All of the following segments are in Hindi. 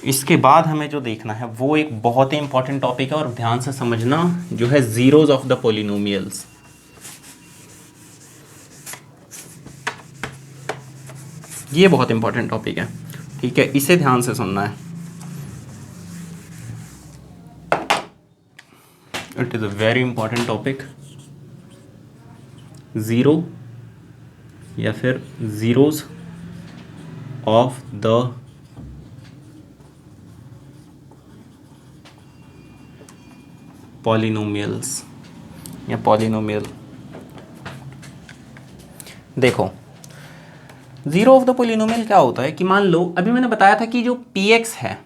इसके बाद हमें जो देखना है वो एक बहुत ही इंपॉर्टेंट टॉपिक है, और ध्यान से समझना, जो है जीरोज ऑफ द पॉलिनोमियल्स। ये बहुत इंपॉर्टेंट टॉपिक है, ठीक है, इसे ध्यान से सुनना है। It is a very important topic. Zero या फिर ज़ीरोज़ ऑफ द पॉलिनोमियल्स या पॉलिनोमियल। देखो, ज़ीरो ऑफ द पॉलिनोमियल क्या होता है कि मान लो अभी मैंने बताया था कि जो पी एक्स है,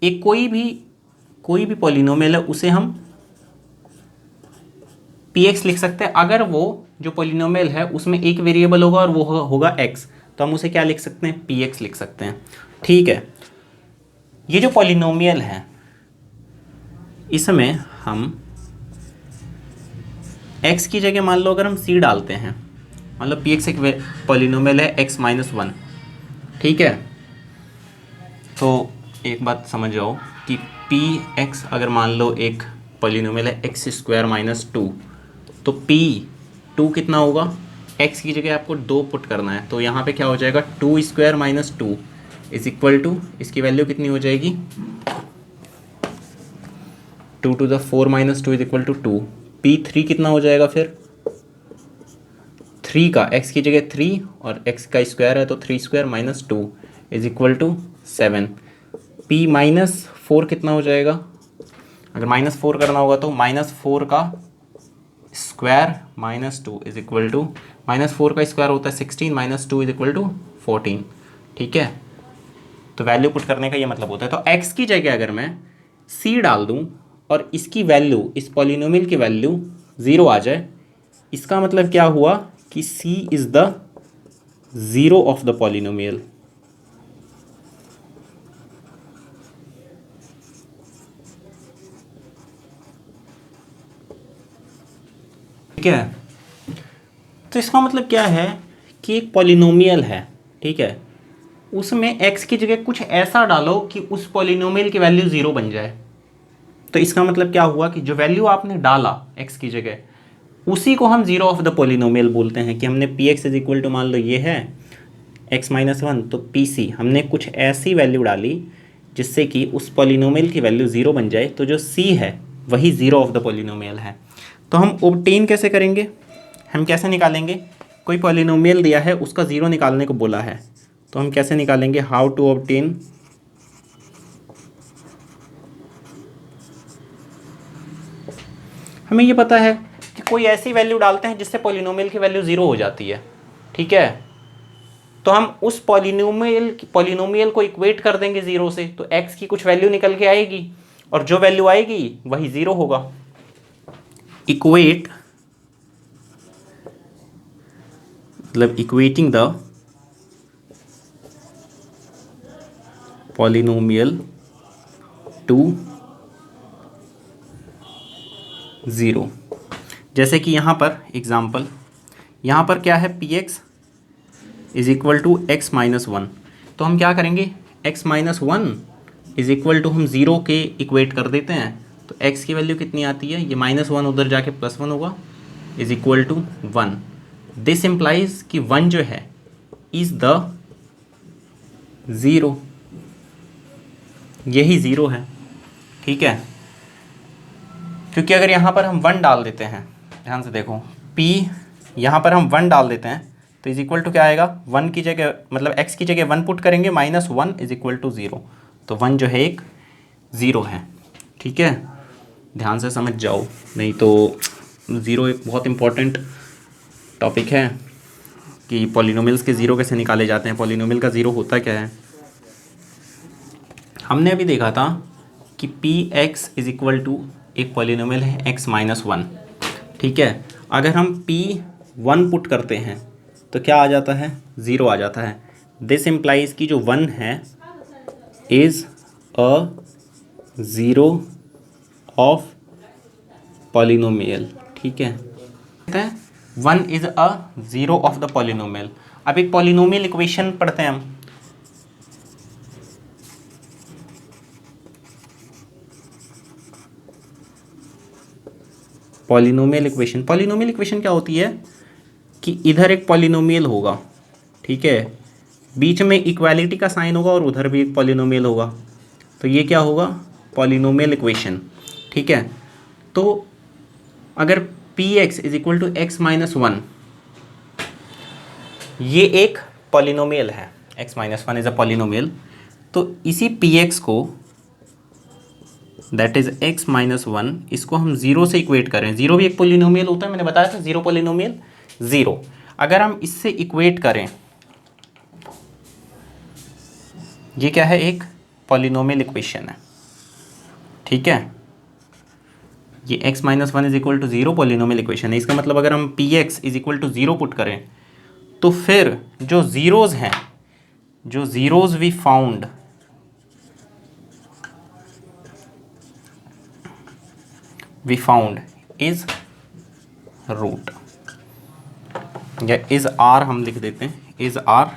एक कोई भी पॉलिनोमियल है, उसे हम पी एक्स लिख सकते हैं। अगर वो जो पॉलिनोमियल है उसमें एक वेरिएबल होगा और वो होगा एक्स, तो हम उसे क्या लिख सकते हैं, पी एक्स लिख सकते हैं। ठीक है, ये जो पॉलिनोमियल है इसमें हम x की जगह मान लो अगर हम c डालते हैं, मान लो पी एक्स एक पॉलिनोमियल है x माइनस वन, ठीक है। तो एक बात समझ जाओ कि पी एक्स अगर मान लो एक पॉलिनोमियल है एक्स स्क्वायर माइनस टू, तो पी टू कितना होगा, x की जगह आपको दो पुट करना है, तो यहाँ पे क्या हो जाएगा, two square minus two is equal to, इसकी वैल्यू कितनी हो जाएगी, two to the four minus two is equal to two. P three कितना हो जाएगा फिर, थ्री का x की जगह थ्री और x का स्क्वायर है तो three square minus two is equal to seven. P minus four कितना हो जाएगा, अगर माइनस फोर करना होगा तो माइनस फोर का square minus two is equal to, minus four का स्क्वायर होता है sixteen, minus two is equal to fourteen, ठीक है। तो वैल्यू पुट करने का ये मतलब होता है। तो x की जगह अगर मैं c डाल दूँ और इसकी वैल्यू, इस पॉलिनोमियल की वैल्यू ज़ीरो आ जाए, इसका मतलब क्या हुआ कि c is the zero of the polynomial. ठीक है, तो इसका मतलब क्या है कि एक पॉलिनोमियल है, ठीक है, उसमें x की जगह कुछ ऐसा डालो कि उस पॉलिनोमियल की वैल्यू ज़ीरो बन जाए। तो इसका मतलब क्या हुआ कि जो वैल्यू आपने डाला x की जगह, उसी को हम ज़ीरो ऑफ द पॉलिनोमियल बोलते हैं। कि हमने P X is equal to मान लो ये है x माइनस वन, तो पी सी हमने कुछ ऐसी वैल्यू डाली जिससे कि उस पॉलिनोमियल की वैल्यू ज़ीरो बन जाए, तो जो c है वही ज़ीरो ऑफ द पॉलिनोमियल है। तो हम ऑब्टेन कैसे करेंगे, हम कैसे निकालेंगे, कोई पॉलिनोमियल दिया है उसका ज़ीरो निकालने को बोला है, तो हम कैसे निकालेंगे, हाउ टू ऑब्टेन हमें ये पता है कि कोई ऐसी वैल्यू डालते हैं जिससे पॉलिनोमियल की वैल्यू ज़ीरो हो जाती है, ठीक है। तो हम उस पॉलिनोमियल को इक्वेट कर देंगे ज़ीरो से, तो x की कुछ वैल्यू निकल के आएगी और जो वैल्यू आएगी वही ज़ीरो होगा। इक्वेट मतलब equating the polynomial to zero. जैसे कि यहाँ पर एग्जाम्पल, यहाँ पर क्या है, P X is equal to X minus one, तो हम क्या करेंगे, X minus one is equal to हम ज़ीरो के इक्वेट कर देते हैं, तो एक्स की वैल्यू कितनी आती है, ये माइनस वन उधर जाके प्लस वन होगा, is equal to one. This implies कि वन जो है इज़ द ज़ीरो, यही ज़ीरो है, ठीक है। क्योंकि अगर यहाँ पर हम वन डाल देते हैं, ध्यान से देखो, p यहाँ पर हम वन डाल देते हैं तो इज इक्वल टू क्या आएगा, वन की जगह मतलब x की जगह वन पुट करेंगे, minus one is equal to zero, तो वन जो है एक ज़ीरो है, ठीक है। ध्यान से समझ जाओ, नहीं तो ज़ीरो एक बहुत इंपॉर्टेंट टॉपिक है कि पॉलिनोमियल्स के ज़ीरो कैसे निकाले जाते हैं, पॉलिनोमियल का ज़ीरो होता क्या है। हमने अभी देखा था कि P X is equal to एक पॉलिनोमियल है एक्स माइनस वन, ठीक है। अगर हम पी वन पुट करते हैं तो क्या आ जाता है, ज़ीरो आ जाता है। दिस इम्प्लाइज कि जो वन है is a zero of polynomial, ठीक है, one is a zero of the polynomial. अब एक पॉलिनोमियल इक्वेशन पढ़ते हैं हम, पॉलिनोमियल इक्वेशन, पॉलिनोमियल इक्वेशन क्या होती है कि इधर एक पॉलिनोमियल होगा, ठीक है, बीच में इक्वालिटी का साइन होगा और उधर भी एक पॉलिनोमियल होगा, तो ये क्या होगा, पॉलिनोमियल इक्वेशन, ठीक है। तो अगर P X is equal to X minus one, ये एक पॉलिनोमियल है, x minus one is a polynomial, तो इसी पी एक्स को that is x minus one, इसको हम जीरो से इक्वेट करें, जीरो भी एक पॉलिनोमियल होता है, मैंने बताया था जीरो पॉलिनोमियल जीरो, अगर हम इससे इक्वेट करें, ये क्या है, एक पॉलिनोमियल इक्वेशन है, ठीक है, ये x minus one is equal to zero polynomial equation है। इसका मतलब अगर हम P X is equal to zero put करें तो फिर जो जीरोज हैं, जो zeros we found is root, या इज आर हम लिख देते हैं, इज आर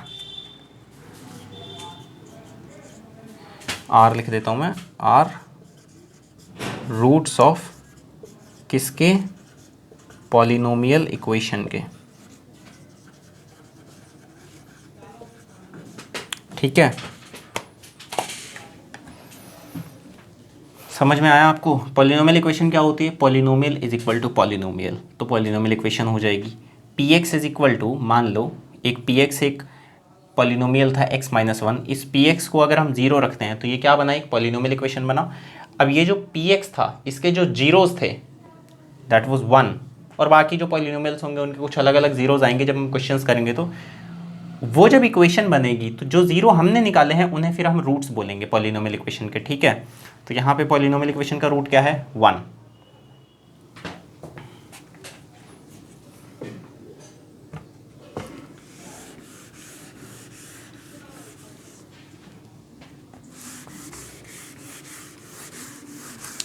लिख देता हूं मैं, आर रूट्स ऑफ किसके, पॉलिनोमियल इक्वेशन के, ठीक है। समझ में आया आपको, पॉलिनोमियल इक्वेशन क्या होती है, polynomial is equal to polynomial, तो पॉलिनोमियल इक्वेशन हो जाएगी P X is equal to, मान लो एक पी एक्स एक पॉलिनोमियल था x माइनस वन, इस पी एक्स को अगर हम जीरो रखते हैं तो ये क्या बना, एक पॉलिनोमियल इक्वेशन बना। अब ये जो पी एक्स था इसके जो जीरोज थे दैट वाज वन, और बाकी जो पॉलिनोमियल्स होंगे उनके कुछ अलग अलग जीरोज आएंगे जब हम क्वेश्चंस करेंगे, तो वो जब इक्वेशन बनेगी तो जो जीरो हमने निकाले हैं उन्हें फिर हम रूट्स बोलेंगे पॉलिनोमियल इक्वेशन के, ठीक है। तो यहाँ पे पॉलिनोमियल इक्वेशन का रूट क्या है, वन।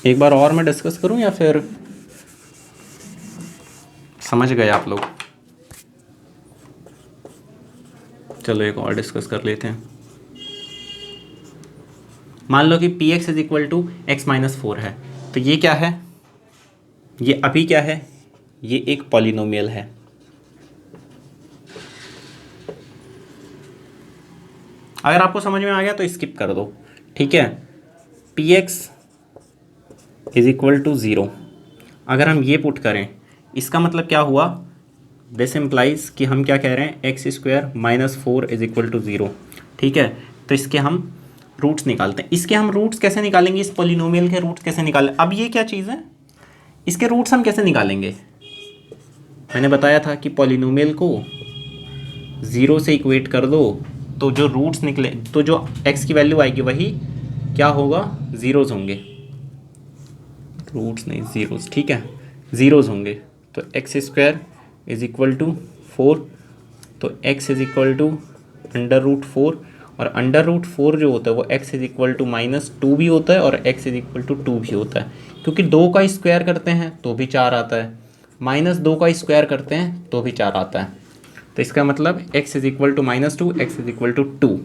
एक बार और मैं डिस्कस करूं या फिर समझ गए आप लोग? चलो एक और डिस्कस कर लेते हैं। मान लो कि P X is equal to X minus four है, तो ये क्या है, ये अभी क्या है, ये एक पॉलिनोमियल है, अगर आपको समझ में आ गया तो स्किप कर दो, ठीक है। P X is equal to zero, अगर हम ये पुट करें इसका मतलब क्या हुआ, दिस इम्प्लाइज कि हम क्या कह रहे हैं, X square minus four is equal to zero, ठीक है। तो इसके हम रूट्स निकालते हैं, इसके हम रूट्स कैसे निकालेंगे, इस पॉलिनोमियल के रूट्स कैसे निकालें। अब ये क्या चीज़ है, इसके रूट्स हम कैसे निकालेंगे, मैंने बताया था कि पॉलिनोमियल को ज़ीरो से इक्वेट कर दो, तो जो रूट्स निकले, तो जो एक्स की वैल्यू आएगी वही क्या होगा, ज़ीरोज़ होंगे, रूट्स नहीं ज़ीरोज़, ठीक है, ज़ीरोज़ होंगे। तो X square is equal to four, तो X is equal to under root four, और अंडर रूट फोर जो होता है वो X is equal to minus two भी होता है और X is equal to two भी होता है, क्योंकि दो का स्क्वायर करते हैं तो भी चार आता है, माइनस दो का स्क्वायर करते हैं तो भी चार आता है। तो इसका मतलब X is equal to minus two, X is equal to two,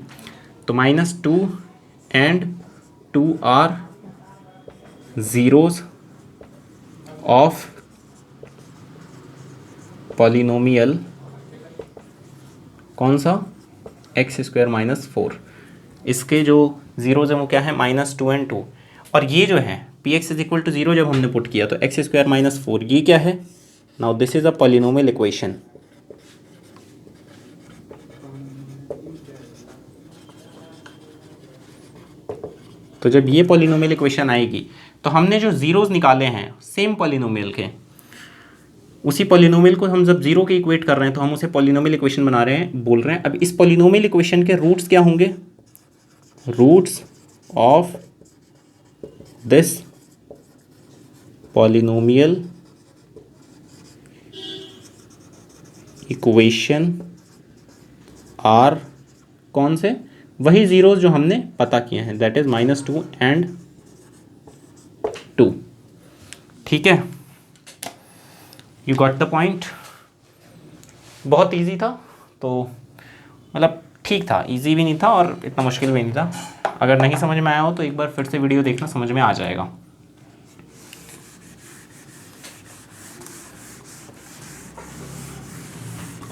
तो minus two and two are zeros of polynomial कौन सा, एक्स स्क्वायर माइनस फोर, इसके जो जीरोज हैं वो क्या है, माइनस टू एंड टू, और ये जो है P X is equal to zero जब हमने पुट किया तो एक्स स्क्वायर माइनस फोर, ये क्या है, now this is a polynomial equation. तो जब ये पॉलिनोमियल इक्वेशन आएगी तो हमने जो जीरोज निकाले हैं सेम पॉलिनोमियल के, उसी पॉलिनोमियल को हम जब जीरो के इक्वेट कर रहे हैं तो हम उसे पॉलिनोमियल इक्वेशन बना रहे हैं, बोल रहे हैं। अब इस पॉलिनोमियल इक्वेशन के रूट्स क्या होंगे, roots of this polynomial equation are कौन से, वही जीरोज जो हमने पता किए हैं, that is minus two and two, ठीक है। यू गॉट द पॉइंट, बहुत इजी था, तो मतलब ठीक था, इजी भी नहीं था और इतना मुश्किल भी नहीं था। अगर नहीं समझ में आया हो तो एक बार फिर से वीडियो देखना, समझ में आ जाएगा।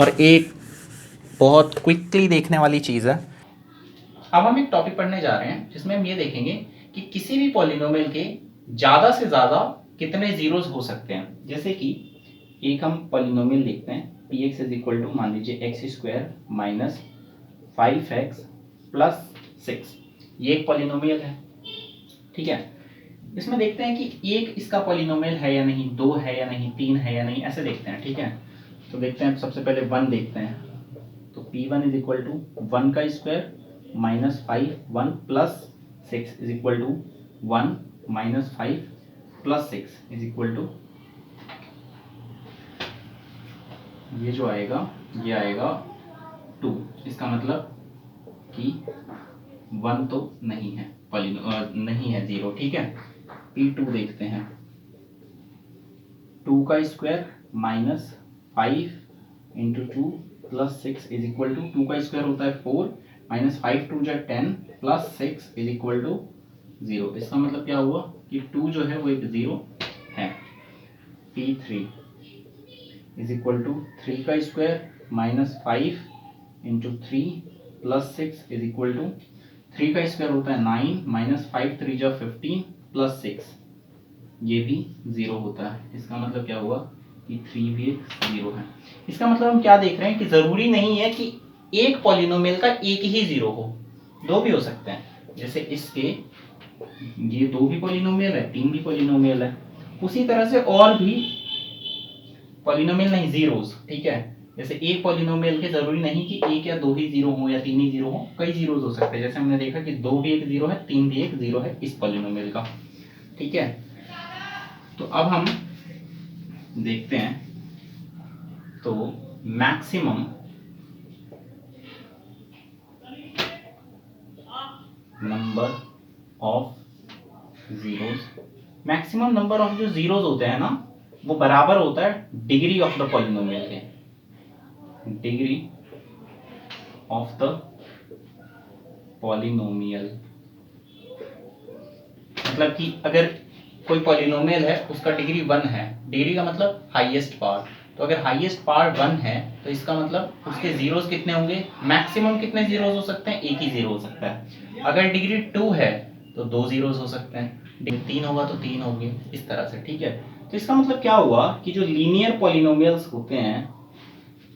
और एक बहुत क्विकली देखने वाली चीज़ है, अब हम एक टॉपिक पढ़ने जा रहे हैं जिसमें हम ये देखेंगे कि किसी भी पॉलिनोमियल के ज़्यादा से ज़्यादा कितने जीरोस हो सकते हैं। जैसे कि एक हम पॉलिनोमियल लिखते हैं P X is equal to, मान लीजिए x square minus 5x plus 6, ये एक पॉलिनोमियल है, ठीक है। इसमें देखते हैं कि एक इसका पॉलिनोमियल है या नहीं, दो है या नहीं, तीन है या नहीं, ऐसे देखते हैं, ठीक है। तो देखते हैं, सबसे पहले वन देखते हैं, तो p1 इज इक्वल टू 1 का square minus 5 1 plus 6 is equal to 1 minus 5 plus 6 is equal to, ये जो आएगा ये आएगा 2। इसका मतलब कि 1 तो नहीं है, नहीं है, 0, ठीक है। p2 देखते हैं, 2 का square minus 5 into 2 plus 6 is equal to, 2 का स्क्वायर होता है 4 माइनस 5 2 जा 10 प्लस 6 इज इक्वल टू 0। इसका मतलब क्या हुआ कि 2 जो है वो एक 0 है। p3 इज इक्वल टू 3 का square minus 5 into 3 plus 6 is equal to, 3 का स्क्वायर होता है 9 माइनस 5 3 जा 15 प्लस 6, ये भी 0 होता है। इसका मतलब क्या हुआ कि 3 भी एक 0 है। इसका मतलब हम क्या देख रहे हैं कि जरूरी नहीं है कि एक पॉलिनोमियल का एक ही 0 हो, दो भी हो सकते हैं। जैसे इसके ये दो भी पॉलिनोमियल है, तीन भी पॉलिनोमियल है, उसी तरह से और भी पॉलिनोमियल नहीं, जीरोस, ठीक है। जैसे एक पॉलिनोमियल के जरूरी नहीं कि एक या दो ही 0 हो या तीन ही 0 हो, कई जीरोस हो सकते हैं। जैसे हमने देखा कि दो भी एक 0 है, तीन भी एक 0 है इस पॉलिनोमियल का, ठीक है। तो अब हम देखते हैं, तो maximum number of zeros, maximum number of जो जीरोस होते हैं ना, वो बराबर होता है डिग्री ऑफ द पॉलिनोमियल के, डिग्री ऑफ द पॉलिनोमियल। मतलब कि अगर कोई पॉलिनोमियल है उसका डिग्री 1 है, डिग्री का मतलब हाईएस्ट पार्ट, तो अगर हाईएस्ट पार्ट 1 है तो इसका मतलब उसके जीरोस कितने होंगे, मैक्सिमम कितने जीरोस हो सकते हैं, एक ही 0 हो सकता है। अगर डिग्री 2 है तो दो जीरोस हो सकते हैं, डिग्री 3 होगा तो 3 होंगे, इस तरह से, ठीक है। तो इसका मतलब क्या हुआ कि जो लीनियर पॉलिनोमियल्स होते हैं,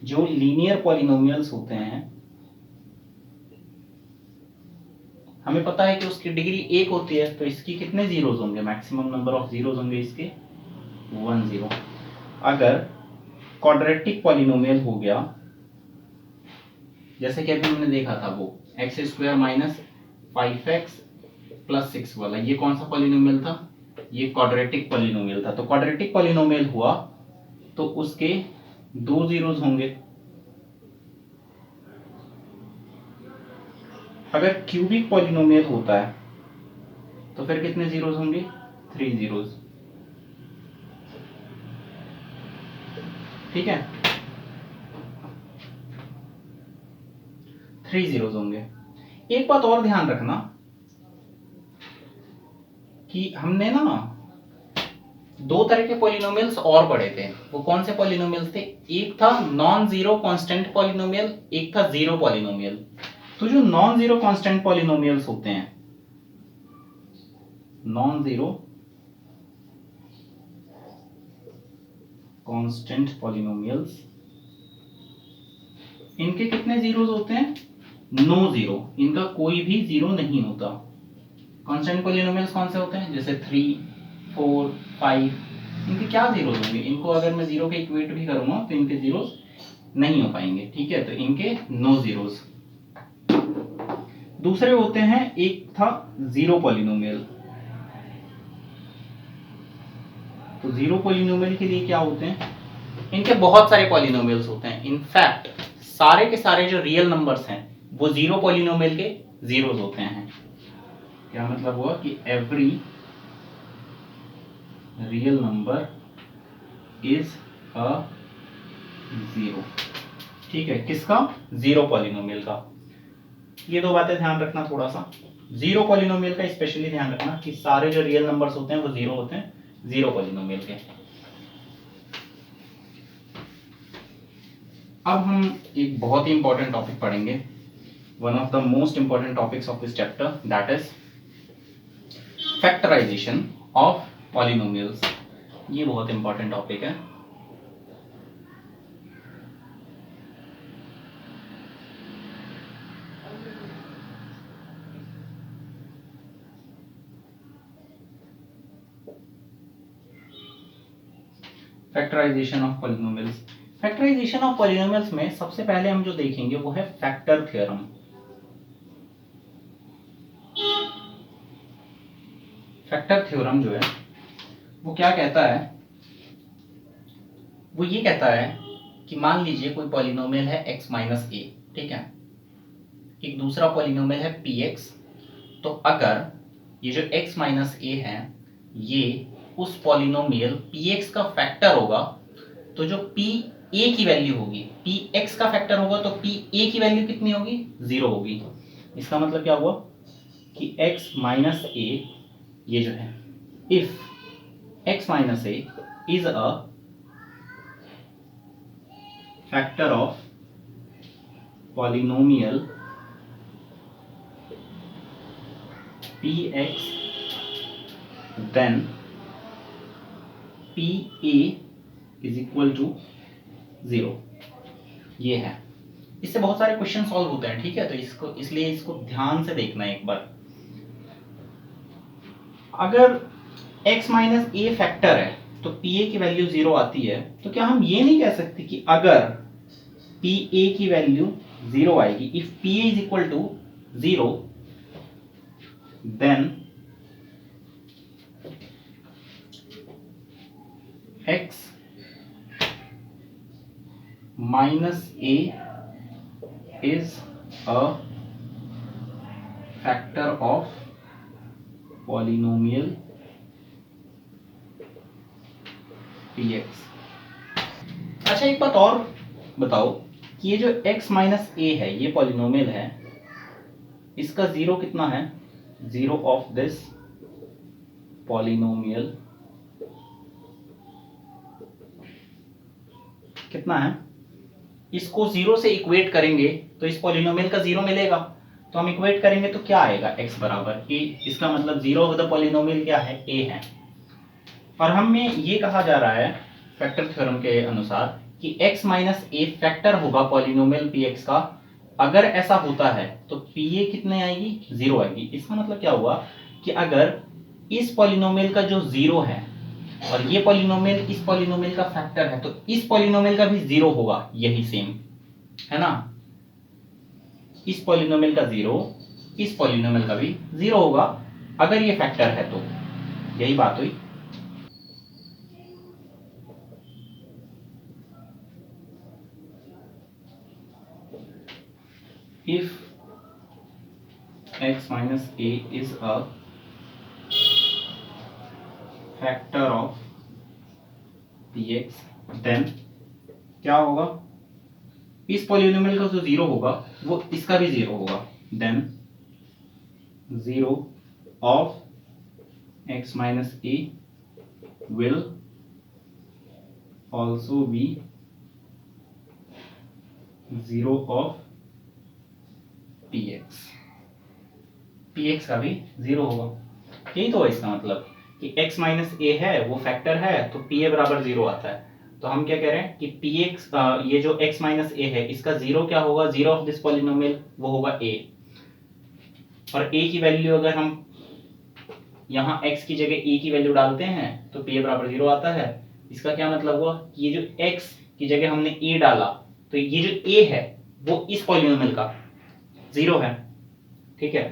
जो लीनियर पॉलिनोमियल्स होते हैं, हमें पता है कि उसकी डिग्री 1 होती है, तो इसकी कितने जीरोस होंगे, मैक्सिमम नंबर ऑफ जीरोस होंगे इसके 1 0। अगर क्वाड्रेटिक पॉलिनोमियल हो गया, जैसे कि अभी हमने देखा था वो x square minus 5x plus 6 वाला, ये कौन सा पॉलिनोमियल था, ये क्वाड्रेटिक पॉलिनोमियल था। तो क्वाड्रेटिक पॉलिनोमियल हुआ तो उसके दो जीरोस होंगे। अगर क्यूबिक पॉलिनोमियल होता है तो फिर कितने जीरोस होंगे, 3 जीरोस, ठीक है, 3 जीरोस होंगे। एक बात और ध्यान रखना कि हमने ना दो तरह के पॉलिनोमियल्स और पढ़े थे, वो कौन से पॉलिनोमियल्स थे, एक था नॉन जीरो कांस्टेंट पॉलिनोमियल, एक था जीरो पॉलिनोमियल। तो जो नॉन जीरो कांस्टेंट पॉलिनोमियल्स होते हैं, नॉन जीरो कांस्टेंट पॉलिनोमियल्स, इनके कितने जीरोस होते हैं, नो जीरो, इनका कोई भी जीरो नहीं होता। कांस्टेंट पॉलिनोमियल्स कौन से होते हैं, जैसे 3 4 5, इनके क्या जीरोस होंगे, इनको अगर मैं जीरो के इक्वेट भी करूंगा तो इनके जीरोस नहीं हो पाएंगे, ठीक है, तो इनके नो जीरोस। दूसरे होते हैं, एक था जीरो पॉलिनोमियल, तो जीरो पॉलिनोमियल के लिए क्या होते हैं, इनके बहुत सारे पॉलिनोमियल्स होते हैं। इनफैक्ट सारे के सारे जो रियल नंबर्स हैं वो जीरो पॉलिनोमियल के जीरोस होते हैं। क्या मतलब हुआ कि every real number is a zero, ठीक है, किसका, जीरो पॉलिनोमियल का। ये दो बातें ध्यान रखना थोड़ा सा, जीरो पॉलिनोमियल का स्पेशली ध्यान रखना कि सारे जो रियल नंबर्स होते हैं वो जीरो होते हैं जीरो पॉलिनोमियल के। अब हम एक बहुत ही इंपॉर्टेंट टॉपिक पढ़ेंगे, one of the most important topics of this chapter, that is factorization of polynomials. ये बहुत इंपॉर्टेंट टॉपिक है। Factorization of polynomials. Factorization of polynomials में सबसे पहले हम जो देखेंगे वो है फैक्टर थ्योरम। फैक्टर थ्योरम जो है वो क्या कहता है, वो ये कहता है कि मान लीजिए कोई पॉलिनोमियल है x माइनस ए, ठीक है, एक दूसरा पॉलिनोमियल है px। तो अगर ये जो x माइनस ए है ये उस पॉलिनोमियल px का फैक्टर होगा, तो जो p a की वैल्यू होगी, px का फैक्टर होगा तो p a की वैल्यू कितनी होगी, 0 होगी। इसका मतलब क्या हुआ कि x माइनस ए ये जो है, if x minus A is a factor of polynomial px, then pa is equal to 0। ये है, इससे बहुत सारे क्वेश्चन सॉल्व होते हैं, ठीक है। तो इसको इसलिए इसको ध्यान से देखना है एक बार। अगर x माइनस ए फैक्टर है तो pa की वैल्यू 0 आती है, तो क्या हम ये नहीं कह सकते कि अगर pa की वैल्यू 0 आएगी, if pa is equal to 0 then x minus a is a factor of polynomial px। अच्छा एक बात और बताओ कि ये जो x माइनस ए है ये पॉलिनोमियल है, इसका 0 कितना है, 0 ऑफ दिस पॉलिनोमियल कितना है, इसको 0 से इक्वेट करेंगे तो इस पॉलिनोमियल का 0 मिलेगा। तो हम इक्वेट करेंगे तो क्या आएगा, x बराबर a। इसका मतलब 0 ऑफ द पॉलिनोमियल क्या है, a है। और हमें ये कहा जा रहा है फैक्टर थ्योरम के अनुसार कि x माइनस ए फैक्टर होगा पॉलिनोमियल px का। अगर ऐसा होता है तो pa कितने आएगी, 0 आएगी। इसका मतलब क्या हुआ कि अगर इस पॉलिनोमियल का जो 0 है और ये पॉलिनोमियल इस पॉलिनोमियल का फैक्टर है, तो इस पॉलिनोमियल का भी 0 होगा, यही सेम है ना। इस पॉलिनोमियल का 0 इस पॉलिनोमियल का भी 0 होगा अगर ये फैक्टर है, तो यही बात हुई। If x minus a is a factor of px, then क्या होगा, इस पॉलिनोमियल का जो 0 होगा वो इसका भी 0 होगा, then 0 of x minus a will also be 0 of px। px का भी 0 होगा। यही तो है इसका मतलब कि x माइनस ए है वो फैक्टर है तो pa बराबर 0 आता है। तो हम क्या कह रहे हैं कि px ये जो x माइनस ए है इसका 0 क्या होगा, 0 ऑफ दिस पॉलिनोमियल वो होगा a। और a की वैल्यू अगर हम यहाँ x की जगह a की वैल्यू डालते हैं तो pa बराबर 0 आता है। इसका क्या मतलब हुआ कि ये जो x की जगह हमने a डाला तो ये जो a है वो इस पॉलिनोमियल का 0 है, ठीक है।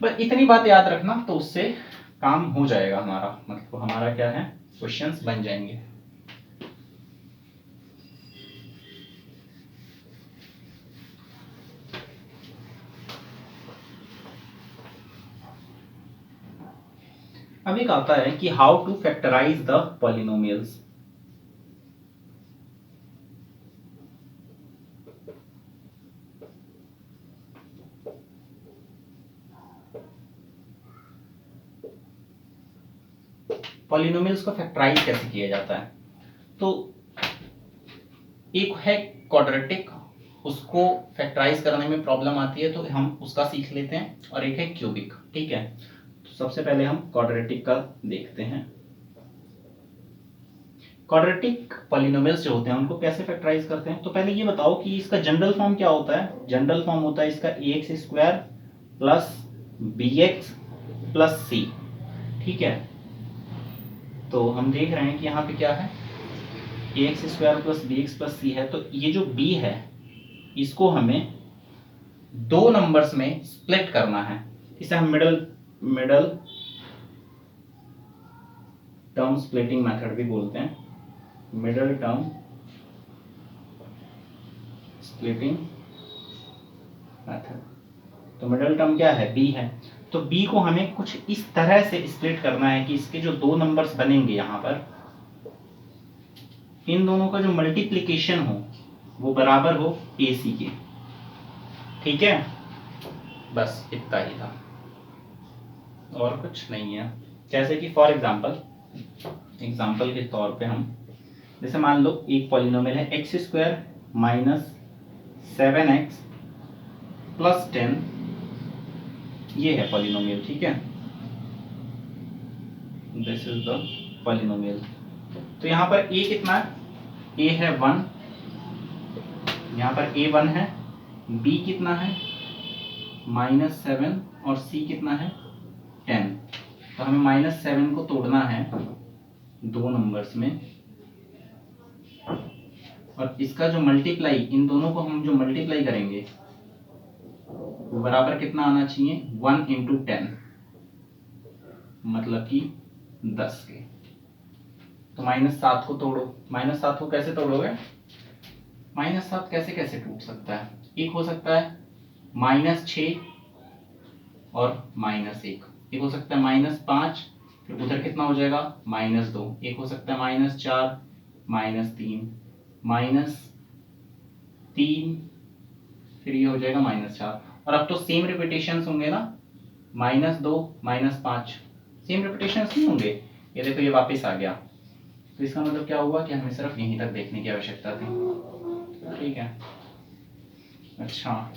बस इतनी बात याद रखना तो उससे काम हो जाएगा हमारा, मतलब हमारा क्या है, क्वेश्चंस बन जाएंगे। अब एक आता है कि how to factorize the polynomials. Polynomials को फैक्टराइज कैसे किया जाता है, तो एक है क्वाड्रेटिक, उसको फैक्टराइज करने में प्रॉब्लम आती है तो हम उसका सीख लेते हैं, और एक है क्यूबिक। ठीक है, तो सबसे पहले हम क्वाड्रेटिक का देखते हैं। क्वाड्रेटिक पॉलिनोमियल्स जो होते हैं उनको कैसे फैक्टराइज करते हैं। तो पहले ये बताओ कि इसका जनरल फॉर्म क्या होता है। जनरल फॉर्म होता है इसका ax square plus bx plus c। ठीक है, तो हम देख रहे हैं कि यहाँ पे क्या है, ax square plus bx plus c है। तो ये जो b है इसको हमें दो नंबर्स में स्प्लिट करना है। इसे हम मिडल टर्म स्प्लिटिंग मेथड भी बोलते हैं, मिडल टर्म स्प्लिटिंग मेथड। तो मिडल टर्म क्या है, b है। तो b को हमें कुछ इस तरह से स्प्लिट करना है कि इसके जो दो नंबर्स बनेंगे यहाँ पर, इन दोनों का जो मल्टीप्लिकेशन हो वो बराबर हो ac के। ठीक है, बस इतना ही था और कुछ नहीं है। जैसे कि फॉर एग्जाम्पल के तौर पे हम, जैसे मान लो एक पॉलिनोमियल है X square minus 7x plus 10, ये है पॉलिनोमियल। ठीक है, दिस इज द पॉलिनोमियल। तो यहाँ पर a कितना है, a है 1, यहाँ पर a 1 है, b कितना है -7 और c कितना है 10। तो हमें -7 को तोड़ना है दो नंबर्स में, और इसका जो मल्टीप्लाई, इन दोनों को हम जो मल्टीप्लाई करेंगे वो बराबर कितना आना चाहिए, 1 इंटू 10, मतलब कि 10 के। तो -7 को तोड़ो, -7 को कैसे तोड़ोगे, -7 कैसे कैसे टूट सकता है। एक हो सकता है -6 और -1, एक हो सकता है -5, फिर उधर कितना हो जाएगा -2, एक हो सकता है -4 -3, फिर ये हो जाएगा -4। और अब तो सेम रिपीटेशंस होंगे ना, -2 -5 सेम रिपीटेशंस नहीं होंगे। ये देखो ये वापस आ गया, तो इसका मतलब क्या हुआ कि हमें सिर्फ यहीं तक देखने की आवश्यकता थी। ठीक है, अच्छा,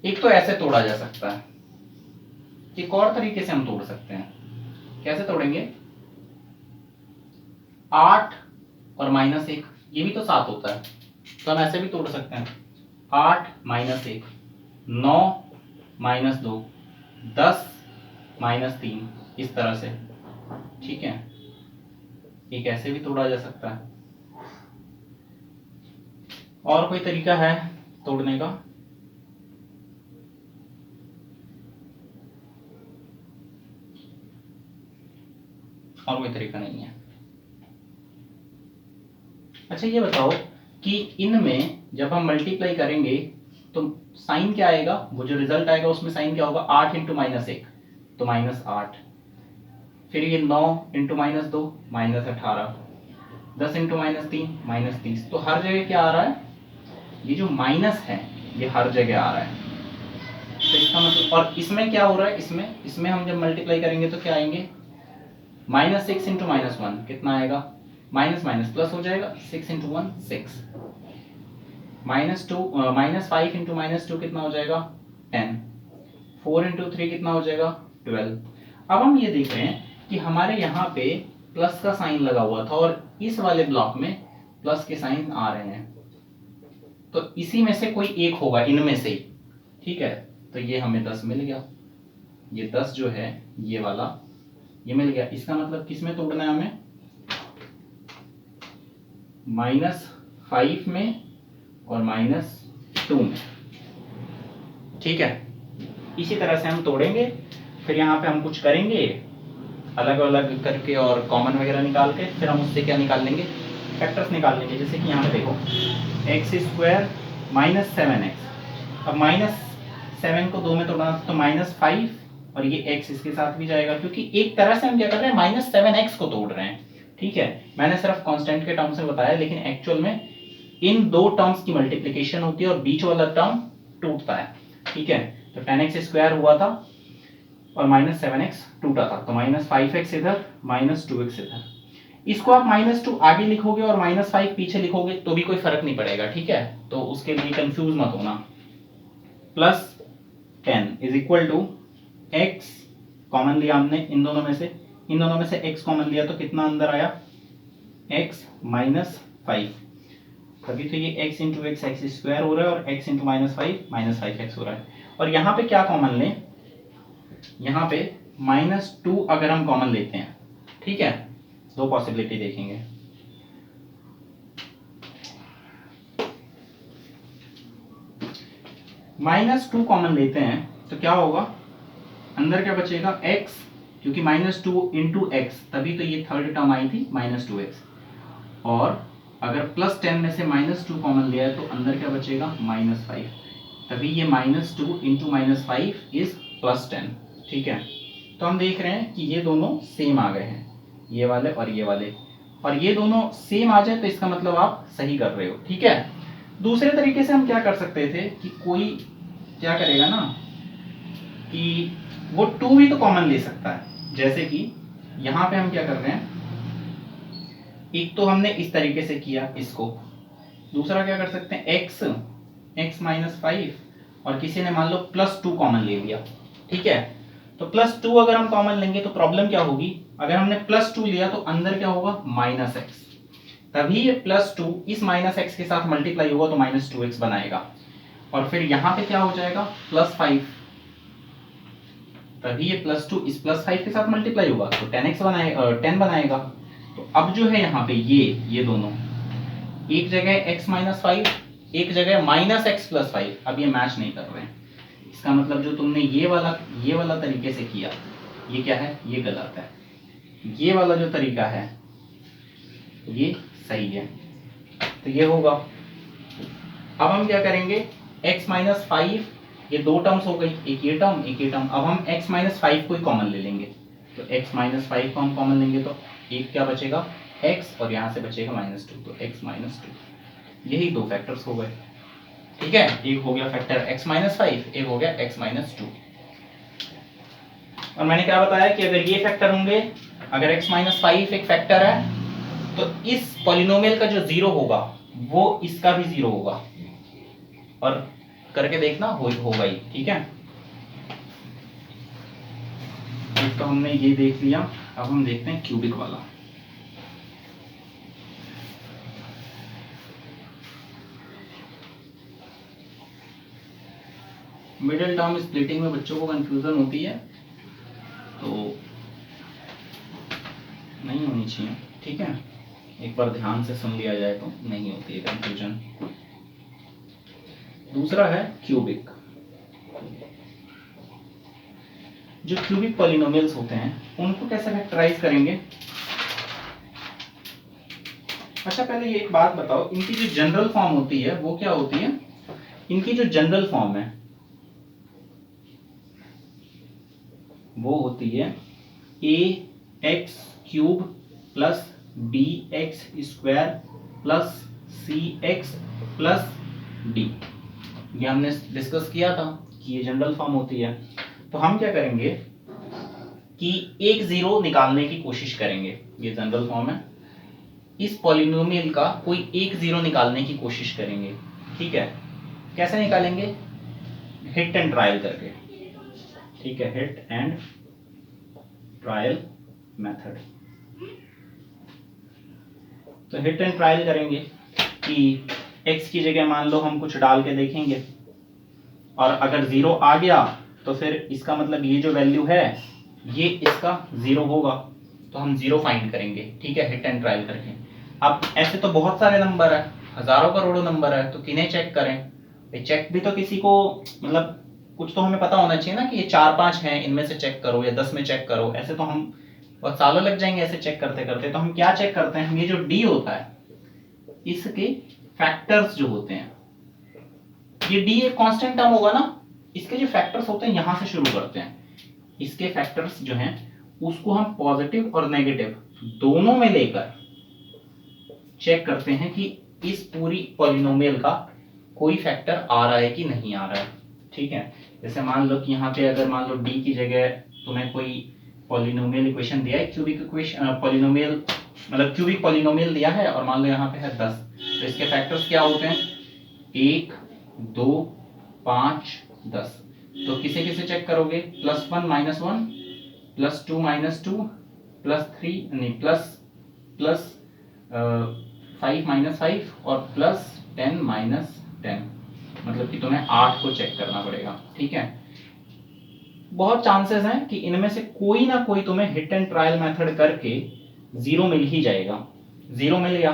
एक तो ऐसे तोड़ा जा सकता है, एक और तरीके से हम तोड़ सकते हैं। कैसे तोड़ेंगे, 8 और -1, ये भी तो 7 होता है, तो हम ऐसे भी तोड़ सकते हैं। 8 -1, 9 -2, 10 -3, इस तरह से। ठीक है, एक ऐसे भी तोड़ा जा सकता है। और कोई तरीका है तोड़ने का, और कोई तरीका नहीं है। अच्छा ये बताओ कि इनमें जब हम मल्टीप्लाई करेंगे तो साइन क्या आएगा, वो जो रिजल्ट आएगा उसमें साइन क्या होगा, 8 इंटू -1 तो -8, फिर ये 9 इंटू -2 -18, 10 इंटू -3 -30। तो हर जगह क्या आ रहा है, ये जो माइनस है ये हर जगह आ रहा है। तो इसका मतलब, और इसमें क्या हो रहा है, इसमें हम जब मल्टीप्लाई करेंगे तो क्या आएंगे, -6 इंटू -1 कितना आएगा, माइनस माइनस प्लस हो जाएगा, 6 इंटू 1 6, -5 इंटू -2 कितना हो जाएगा 10, 4 इंटू 3 कितना हो जाएगा 12। अब हम ये देख रहे हैं कि हमारे यहाँ पे प्लस का साइन लगा हुआ था और इस वाले ब्लॉक में प्लस के साइन आ रहे हैं, तो इसी में से कोई एक होगा इनमें से ही। ठीक है, तो ये हमें 10 मिल गया, ये 10 जो है ये वाला ये मिल गया। इसका मतलब किस में तोड़ना है हमें, -5 में और -2 में। ठीक है, इसी तरह से हम तोड़ेंगे। फिर यहाँ पे हम कुछ करेंगे अलग अलग करके और कॉमन वगैरह निकाल के, फिर हम उससे क्या निकाल लेंगे, फैक्टर्स निकाल लेंगे। जैसे कि यहाँ पे देखो x² -7x, अब -7 को 2 में तोड़ना तो -5 और ये x इसके साथ भी जाएगा, क्योंकि एक तरह से हम क्या कर रहे हैं, -7x को तोड़ रहे हैं। ठीक है, मैंने सिर्फ कांस्टेंट के टर्म्स में बताया, लेकिन एक्चुअल में इन दो टर्म्स की मल्टीप्लिकेशन होती है और बीच वाला टर्म टूटता है। ठीक है, तो 10x² हुआ था और -7x टूटा था, तो -5x इधर -2x इधर। इसको आप -2 आगे लिखोगे और -5 पीछे लिखोगे तो भी कोई फर्क नहीं पड़ेगा, ठीक है, तो उसके लिए कंफ्यूज मत होना। +10 is equal to x common लिया हमने इन दोनों में से, x कॉमन लिया तो कितना अंदर आया, x -5, तभी तो ये x into x x square हो रहा है और x इंटू -5 5x हो रहा है। और यहाँ पे क्या कॉमन लें, यहाँ पे -2 अगर हम कॉमन लेते हैं, ठीक है, दो पॉसिबिलिटी देखेंगे। -2 कॉमन लेते हैं तो क्या होगा, अंदर क्या बचेगा x, क्योंकि -2 इंटू एक्स, तभी तो ये थर्ड टर्म आई थी -2x, और अगर +10 में से -2 कॉमन लिया है तो अंदर क्या बचेगा -5, तभी ये -2 इंटू -5 इज +10, ठीक है। तो हम देख रहे हैं कि ये दोनों सेम आ गए हैं, ये वाले और ये वाले, और ये दोनों सेम आ जाए तो इसका मतलब आप सही कर रहे हो, ठीक है। दूसरे तरीके से हम क्या कर सकते थे कि कोई क्या करेगा ना कि वो 2 भी तो कॉमन ले सकता है, जैसे कि यहां पे हम क्या कर रहे हैं, एक तो हमने इस तरीके से किया इसको, दूसरा क्या कर सकते हैं x -5 और किसी ने मान लो +2 कॉमन ले लिया, ठीक है। तो +2 अगर हम कॉमन लेंगे तो प्रॉब्लम क्या होगी, अगर हमने +2 लिया तो अंदर क्या होगा -x, तभी ये +2 इस -x के साथ मल्टीप्लाई होगा तो -2x बनाएगा, और फिर यहां पे क्या हो जाएगा +5, तभी ये +2 इस +5 के साथ मल्टीप्लाई होगा तो 10x बनाएगा, 10 बनाएगा। तो अब जो है यहाँ पे ये दोनों एक जगह x -5 एक जगह -x+5, अब ये मैच नहीं कर रहे हैं, इसका मतलब जो तुमने ये वाला तरीके से किया ये क्या है, ये गलत है, ये वाला जो तरीका है ये सही है, तो ये होगा। अब हम क्या करेंगे, x -5, ये दो टर्म्स हो गई, एक ये टर्म, अब हम x -5 को ही कॉमन ले लेंगे, तो x -5 को हम कॉमन लेंगे तो एक क्या बचेगा x और यहाँ से बचेगा -2, तो x -2, यही दो फैक्टर्स हो गए, ठीक है। एक हो गया फैक्टर x -5, एक हो गया x -2, और मैंने क्या बताया कि अगर ये फैक्टर होंगे, अगर x -5 एक फैक्टर है तो इस पॉलिनोमियल का जो जीरो होगा वो इसका भी जीरो होगा, और करके देखना होगा ही, ठीक है। तो हमने ये देख लिया, अब हम देखते हैं क्यूबिक वाला। मिडिल टर्म स्प्लिटिंग में बच्चों को कंफ्यूजन होती है, तो नहीं होनी चाहिए, ठीक है, एक बार ध्यान से सुन लिया जाए तो नहीं होती है कंफ्यूजन। दूसरा है क्यूबिक। जो क्यूबिक पॉलिनोमियल्स होते हैं उनको कैसे फैक्टराइज करेंगे। अच्छा पहले ये एक बात बताओ, इनकी जो जनरल फॉर्म होती है वो क्या होती है, इनकी जो जनरल फॉर्म है वो होती है ax³ plus bx² plus cx plus d। ये हमने डिस्कस किया था कि ये जनरल फॉर्म होती है। तो हम क्या करेंगे कि एक जीरो निकालने की कोशिश करेंगे, ये जनरल फॉर्म है, इस पॉलिनोमियल का कोई एक जीरो निकालने की कोशिश करेंगे, ठीक है। कैसे निकालेंगे, हिट एंड ट्रायल करके, ठीक है, हिट एंड ट्रायल मेथड। तो हिट एंड ट्रायल करेंगे कि x की जगह मान लो हम कुछ डाल के देखेंगे, और अगर जीरो आ गया तो फिर इसका मतलब ये जो वैल्यू है ये इसका जीरो होगा, तो हम जीरो फाइंड करेंगे, ठीक है, हिट एंड ट्रायल करके। अब ऐसे तो बहुत सारे नंबर है, हजारों करोड़ों नंबर है, तो किन्हें चेक करें, चेक भी तो किसी को, मतलब कुछ तो हमें पता होना चाहिए ना कि ये 4-5 हैं, इनमें से चेक करो या 10 में चेक करो, ऐसे तो हम बहुत सालों लग जाएंगे ऐसे चेक करते करते। तो हम क्या चेक करते हैं, हम ये जो डी होता है इसके फैक्टर्स जो होते हैं, ये डी एक कांस्टेंट टर्म होगा ना, इसके जो फैक्टर्स होते हैं यहां से शुरू करते हैं, इसके फैक्टर्स जो हैं उसको हम पॉजिटिव और नेगेटिव दोनों में लेकर चेक करते हैं कि इस पूरी पॉलिनोमियल का कोई फैक्टर आ रहा है कि नहीं आ रहा है, ठीक है। जैसे मान लो कि यहाँ पे अगर मान लो डी की जगह तुम्हें कोई पॉलिनोमियल इक्वेशन दिया है, क्यूबिक इक्वेशन पॉलिनोमियल मतलब क्यूबिक पॉलिनोमियल दिया है और मान लो यहाँ पे है 10, तो इसके फैक्टर्स क्या होते हैं 1 2 5 10। तो किसे किसे चेक करोगे +1 -1 +2 -2 +3 नहीं प्लस 5 -5 और +10 -10, मतलब कि तुम्हें 8 को चेक करना पड़ेगा। ठीक है, बहुत चांसेस हैं कि इनमें से कोई ना कोई तुम्हें हिट एंड ट्रायल मेथड करके 0 मिल ही जाएगा। 0 मिल गया।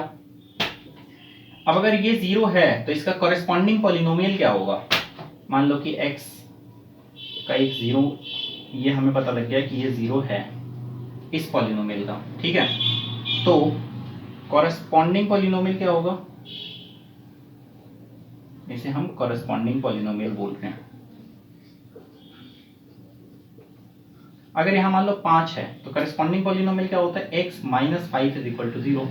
अब अगर ये 0 है तो इसका कॉरेस्पॉन्डिंग पॉलिनोमियल क्या होगा। मान लो कि x का एक 0, ये हमें पता लग गया कि ये 0 है इस पॉलिनोमियल का। ठीक है, तो कॉरेस्पॉन्डिंग पॉलिनोमियल क्या होगा, इसे हम कॉरेस्पॉन्डिंग पॉलिनोमियल बोलते हैं। अगर यहां मान लो 5 है तो कॉरेस्पॉन्डिंग पॉलिनोमियल क्या होता है x - 5 = 0।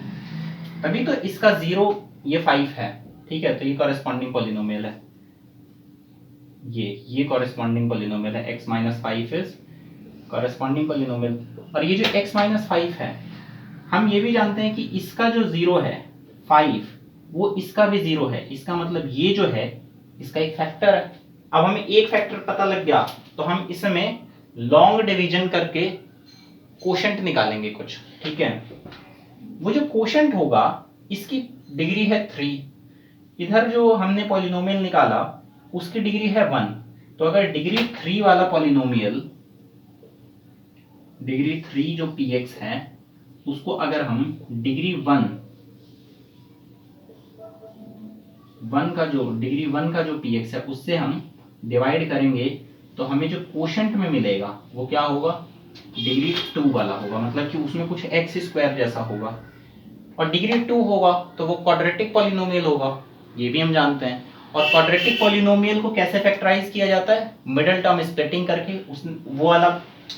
तभी तो इसका 0 ये 5 है। ठीक है, तो ये कॉरेस्पॉन्डिंग पॉलिनोमियल है, ये कॉरेस्पॉन्डिंग पॉलिनोमियल है। x - 5 is corresponding polynomial. और ये जो x - 5 है, हम ये भी जानते हैं कि इसका जो 0 है 5, वो इसका भी 0 है। इसका मतलब ये जो है इसका एक फैक्टर है। अब हमें एक फैक्टर पता लग गया तो हम इसमें लॉन्ग डिवीजन करके कोशेंट निकालेंगे कुछ। ठीक है, वो जो कोशेंट होगा इसकी डिग्री है 3। इधर जो हमने पॉलिनोमियल निकाला उसकी डिग्री है 1। तो अगर डिग्री 3 वाला पॉलिनोमियल, डिग्री 3 जो px है उसको अगर हम डिग्री 1 का जो px है उससे हम डिवाइड करेंगे तो हमें जो कोशेंट में मिलेगा वो क्या होगा, डिग्री 2 वाला होगा। मतलब कि उसमें कुछ x² जैसा होगा। और डिग्री 2 होगा तो वो क्वाड्रेटिक पॉलिनोमियल होगा, ये भी हम जानते हैं। और क्वाड्रेटिक पॉलिनोमियल को कैसे फैक्टराइज किया जाता है, मिडिल टर्म स्प्लिटिंग करके। उस वो वाला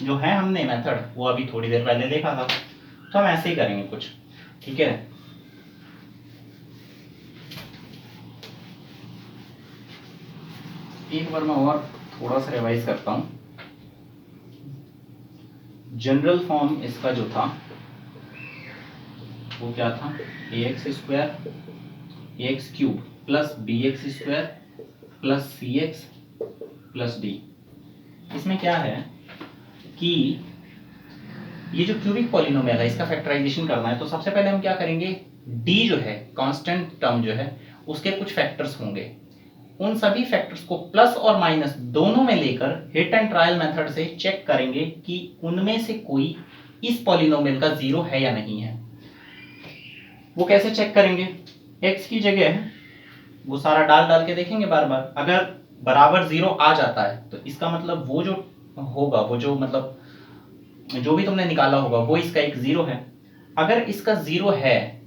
जो है हमने मेथड वो अभी थोड़ी देर पहले देखा था, तो हम ऐसे ही करेंगे कुछ। ठीक है, एक बार मैं और थोड़ा सा रिवाइज करता हूं। जनरल फॉर्म इसका जो था वो क्या था, ax² ax³ plus bx² plus cx plus d। इसमें क्या है कि ये जो क्यूबिक पॉलिनोमियल है इसका फैक्टराइजेशन करना है, तो सबसे पहले हम क्या करेंगे, d जो है कांस्टेंट टर्म जो है उसके कुछ फैक्टर्स होंगे, उन सभी फैक्टर्स को प्लस और माइनस दोनों में लेकर हिट एंड ट्रायल मेथड से चेक करेंगे कि उनमें से कोई इस पॉलिनोमियल का 0 है या नहीं है। वो कैसे चेक करेंगे, x की जगह वो सारा डाल डाल के देखेंगे बार बार। अगर बराबर 0 आ जाता है तो इसका मतलब वो जो होगा, वो जो मतलब जो भी तुमने निकाला होगा वो इसका एक 0 है। अगर इसका 0 है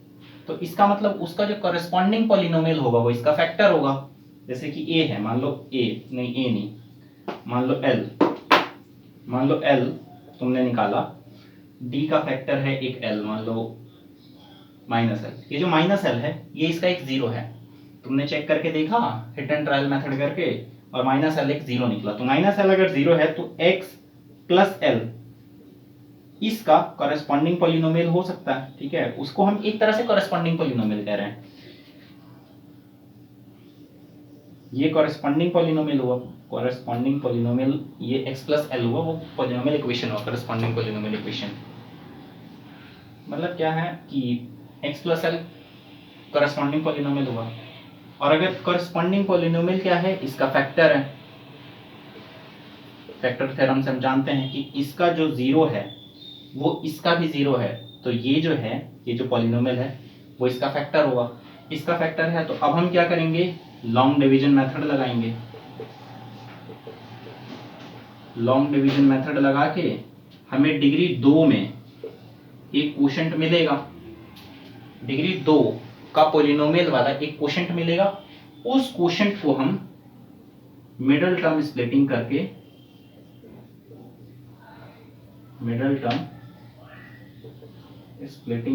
तो इसका मतलब उसका जो कॉरेस्पॉन्डिंग पॉलिनोमियल होगा वो इसका फैक्टर होगा। जैसे कि a है, मान लो a नहीं, मान लो l तुमने निकाला, d का फैक्टर है एक l, मान लो -l। ये जो -l है ये इसका एक 0 है। तुमने चेक करके देखा हिट एंड ट्रायल मेथड करके और -l एक 0 निकला। तो -l अगर 0 है तो x प्लस l इसका कॉरेस्पॉन्डिंग पॉलिनोमियल हो सकता है। ठीक है, उसको हम एक तरह से कॉरेस्पॉन्डिंग पॉलिनोमियल कह रहे हैं। ये कॉरेस्पॉन्डिंग पॉलिनोमियल हुआ, कॉरेस्पॉन्डिंग पॉलिनोमियल ये x प्लस l हुआ, वो पॉलिनोमियल इक्वेशन हुआ, कॉरेस्पॉन्डिंग पॉलिनोमियल इक्वेशन। मतलब क्या है कि x plus l corresponding polynomial हुआ। और अगर कॉरेस्पॉन्डिंग पॉलिनोमियल क्या है, इसका फैक्टर है। फैक्टर थ्योरम से हम जानते हैं कि इसका जो 0 है वो इसका भी 0 है, तो ये जो है ये जो पॉलिनोमियल है वो इसका फैक्टर होगा। इसका फैक्टर है तो अब हम क्या करेंगे, लॉन्ग डिवीजन मेथड लगाएंगे। लॉन्ग डिवीजन मेथड लगा के हमें डिग्री 2 में एक कोशेंट मिलेगा, डिग्री 2 का पॉलिनोमियल वाला एक कोशेंट मिलेगा। उस कोशेंट को हम मिडिल टर्म स्प्लिटिंग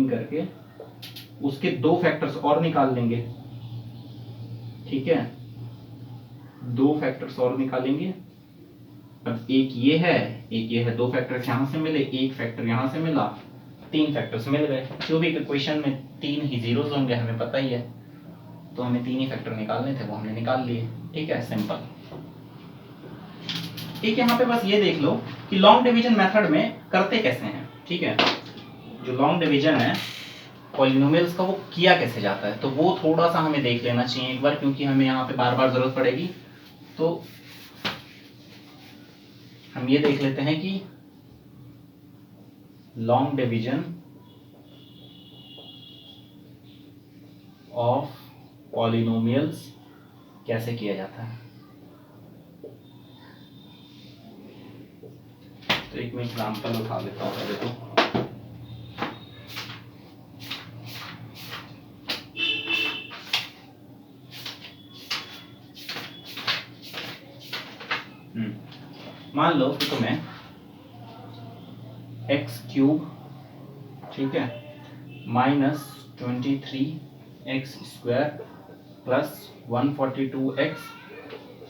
करके उसके 2 फैक्टर्स और निकाल लेंगे। ठीक है, 2 फैक्टर्स और निकालेंगे। अब एक ये है 2 फैक्टर यहां से मिले, एक फैक्टर यहां से मिला, 3 फैक्टर्स मिल गए। क्यूबिक इक्वेशन में 3 ही जीरोस होंगे, हमें पता ही है, तो हमें 3 ही फैक्टर निकालने थे, वो हमने निकाल लिए। ठीक है, सिंपल। एक यहाँ पे बस ये देख लो कि लॉन्ग डिवीजन मेथड में करते कैसे हैं। ठीक है, जो लॉन्ग डिवीजन है पॉलिनोमियल्स का, वो किया कैसे जाता है, तो वो थोड़ा सा हमें देख लेना चाहिए एक बार, क्योंकि हमें यहाँ पे बार बार जरूरत पड़ेगी। तो हम ये देख लेते हैं कि लॉन्ग डिवीजन ऑफ पॉलिनोमियल्स कैसे किया जाता है। तो एक मैं एग्जांपल उठा लेता हूँ पहले तो। मान लो कि तुम्हें एक्स क्यूब, ठीक है, minus 23x² plus 142x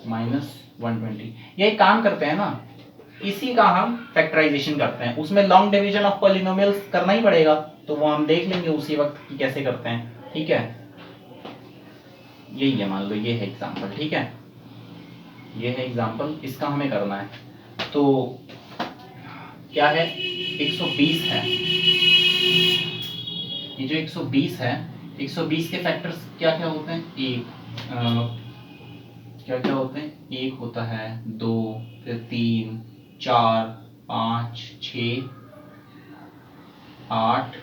minus 120, यही काम करते हैं ना, इसी का हम फैक्टराइजेशन करते हैं। उसमें लॉन्ग डिवीजन ऑफ पॉलिनोमियल्स करना ही पड़ेगा, तो वो हम देख लेंगे उसी वक्त कि कैसे करते हैं। ठीक है, यही है, मान लो ये है एग्जांपल। ठीक है, ये है एग्जांपल, इसका हमें करना है। तो क्या है, 120 है, ये जो 120 है, 120 के फैक्टर्स क्या क्या होते हैं, एक क्या क्या होते हैं, एक होता है, 2, फिर 3, 4, 5, 6, 8,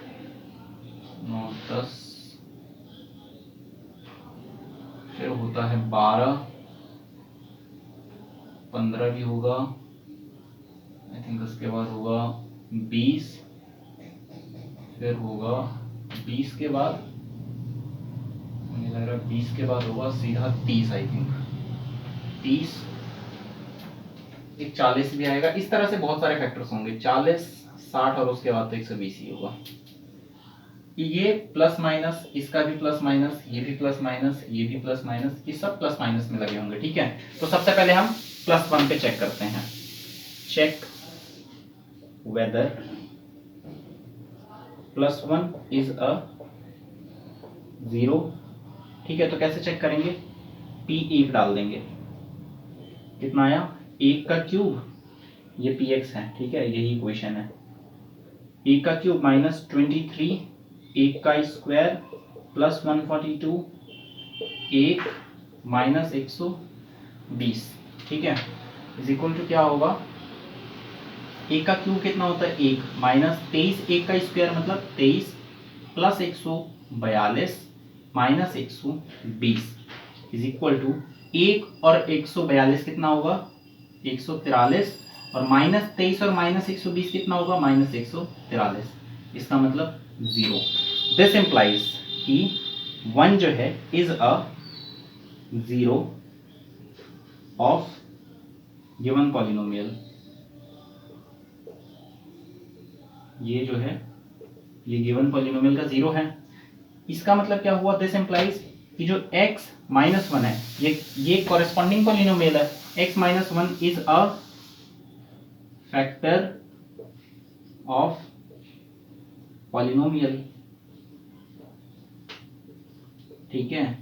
9, 10, फिर होता है 12, 15 भी होगा, आई थिंक उसके बाद होगा 20, फिर होगा 20 के बाद, मुझे लग रहा है 20 के बाद होगा सीधा 30, आई थिंक 30, एक 40 भी आएगा। इस तरह से बहुत सारे फैक्टर्स होंगे, 40, 60 और उसके बाद तो 120 ही होगा। ये प्लस माइनस, इसका भी प्लस माइनस, ये भी प्लस माइनस, ये भी प्लस माइनस, ये सब प्लस माइनस में लगे होंगे। ठीक है, तो सबसे पहले हम +1 पे चेक करते हैं। Check whether +1 is a 0। ठीक है, तो कैसे चेक करेंगे, p1 डाल देंगे, कितना आया, 1 का क्यूब, ये px है। ठीक है, यही इक्वेशन है, 1 का क्यूब माइनस 23, 1 का स्क्वायर प्लस 142, 1 माइनस 120। ठीक है, इज इक्वल टू क्या होगा, 1 का क्यूब कितना होता है, 1 माइनस 23, 1 का स्क्वायर मतलब 23 plus 142 minus 120 is equal to 1 और 142 कितना होगा, 143, और माइनस 23 और माइनस 120 कितना होगा, माइनस 143, इसका मतलब 0। दिस इंप्लाइज कि 1 जो है is a 0 of given polynomial. ये जो है, ये गिवन पॉलिनोमियल का 0 है, इसका मतलब क्या हुआ, दिस इंप्लाइज कि जो x माइनस 1 है, ये कॉरेस्पॉन्डिंग पॉलिनोमियल है, x minus 1 is a factor of polynomial. ठीक है,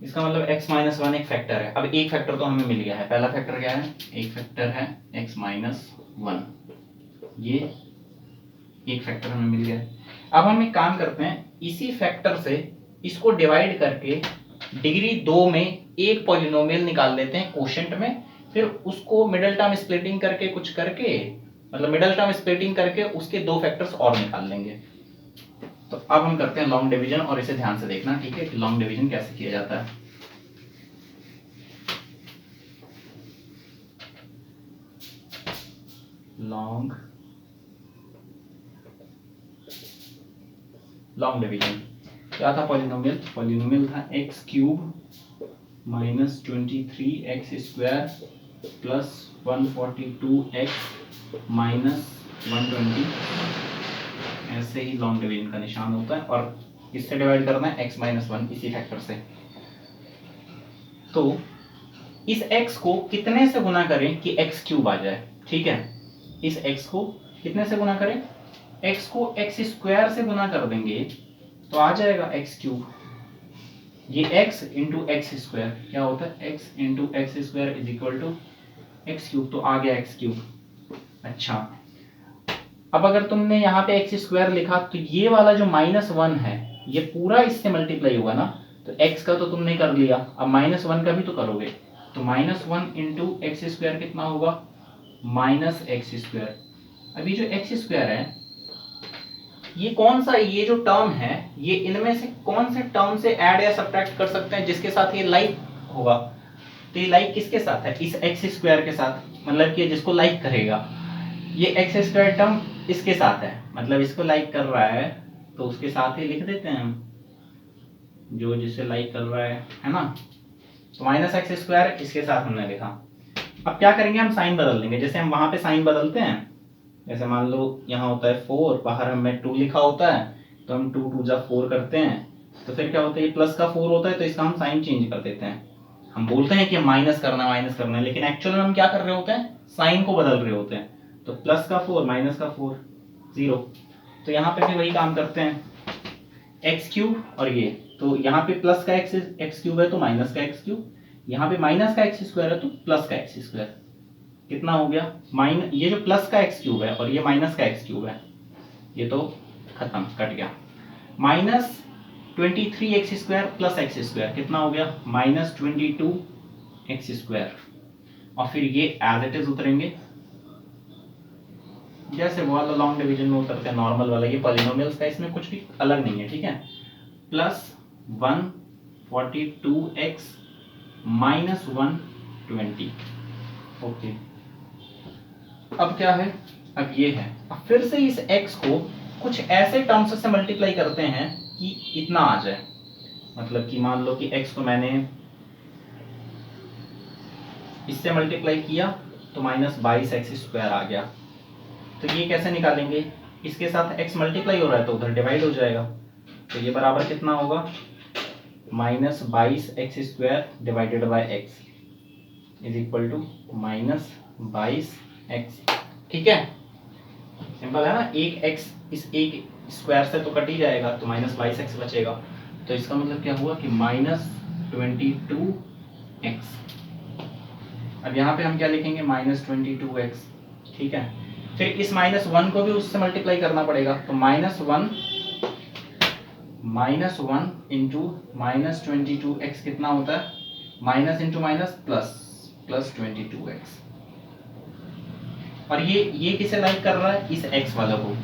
इसका मतलब x माइनस 1 एक फैक्टर है। अब एक फैक्टर तो हमें मिल गया है, पहला फैक्टर क्या है, एक फैक्टर है x माइनस 1, ये एक फैक्टर हमें मिल गया है। अब हम एक काम करते हैं, इसी फैक्टर से इसको डिवाइड करके डिग्री 2 में एक पॉलिनोमियल निकाल लेते हैं कोशेंट में, फिर उसको मिडिल टर्म स्प्लिटिंग करके कुछ करके, मतलब मिडिल टर्म स्प्लिटिंग करके उसके 2 फैक्टर्स और निकाल लेंगे। तो अब हम करते हैं लॉन्ग डिवीजन, और इसे ध्यान से देखना, ठीक है, कि लॉन्ग डिवीजन कैसे किया जाता है। लॉन्ग डिवीजन क्या था, पॉलिनोमियल था x cube minus 23x² plus 142x minus 120, ऐसे ही लॉन्ग डिवीजन का निशान होता है, और इससे डिवाइड करना है x माइनस 1 इसी फैक्टर से। तो इस x को कितने से गुना करें कि x क्यूब आ जाए, ठीक है, इस x को कितने से गुना करें, x को x स्क्वायर से गुना कर देंगे तो आ जाएगा x क्यूब। ये x इंटू एक्स स्क्वायर क्या होता है, x into X square is equal to X cube, तो आ गया x क्यूब। अच्छा, अब अगर तुमने यहाँ पे एक्स स्क्वायर लिखा तो ये वाला जो -1 है ये पूरा इससे मल्टीप्लाई होगा ना, तो x का तो तुमने कर लिया, अब -1 का भी तो करोगे, तो -1 इंटू एक्स स्क्वायर कितना होगा, -x स्क्वायर। अभी जो x स्क्वायर है ये कौन सा, ये जो टर्म है ये इनमें से कौन से टर्म से ऐड या सब्ट्रैक्ट कर सकते हैं जिसके साथ ये लाइक होगा, तो ये लाइक किसके साथ है, इस एक्स स्क्वायर के साथ, मतलब कि जिसको लाइक करेगा ये एक्स स्क्वायर टर्म इसके साथ है, मतलब इसको लाइक कर रहा है तो उसके साथ ही लिख देते हैं हम, जो जिसे लाइक कर रहा है ना, तो -x स्क्वायर इसके साथ हमने लिखा। अब क्या करेंगे, हम साइन बदल देंगे, जैसे हम वहां पे साइन बदलते हैं, जैसे मान लो यहाँ होता है 4, बाहर हमें 2 लिखा होता है, तो हम 2 2 जा 4 करते हैं, तो फिर क्या होता है, ये प्लस का 4 होता है तो इसका हम साइन चेंज कर देते हैं। हम बोलते हैं कि माइनस करना है, लेकिन एक्चुअल में हम क्या कर रहे होते हैं, साइन को बदल रहे होते हैं, तो प्लस का 4 माइनस का 4 0। तो यहाँ पे भी वही काम करते हैं, एक्स क्यूब और ये, तो यहाँ पे प्लस का एक्स क्यूब है तो माइनस का एक्स क्यूब, यहाँ पे माइनस का एक्स स्क्वायर है तो प्लस का एक्स स्क्वायर, कितना हो गया ये जो प्लस का एक्स क्यूब है और ये माइनस का एक्स क्यूब है, ये तो खत्म, कट गया। -23x square plus x square कितना हो गया, -22x स्क्वायर, और फिर ये एज इट इज उतरेंगे जैसे वॉल अलोंग डिवीजन में उतरते हैं नॉर्मल वाला, ये पॉलिनोमियल्स का इसमें कुछ भी अलग नहीं है, ठीक है। Plus 142x -120, okay. अब क्या है, अब ये है, अब फिर से इस x को कुछ ऐसे टर्म्स से मल्टीप्लाई करते हैं कि इतना आ जाए, मतलब कि मान लो कि x को मैंने इससे मल्टीप्लाई किया तो -22x स्क्वायर आ गया, तो ये कैसे निकालेंगे, इसके साथ x मल्टीप्लाई हो रहा है तो उधर डिवाइड हो जाएगा, तो ये बराबर कितना होगा, -22x square divided by x is equal to -22x, ठीक है, सिंपल है ना। एक x इस एक स्क्वायर से तो कट ही जाएगा, तो -22x बचेगा, तो इसका मतलब क्या हुआ कि -22x। अब यहाँ पे हम क्या लिखेंगे, -22x, ठीक है। फिर इस -1 को भी उससे मल्टीप्लाई करना पड़ेगा, तो -1 इंटू -22x कितना होता है, minus into minus plus 22x, और ये किसे लाइक कर रहा है, इस x वाला को,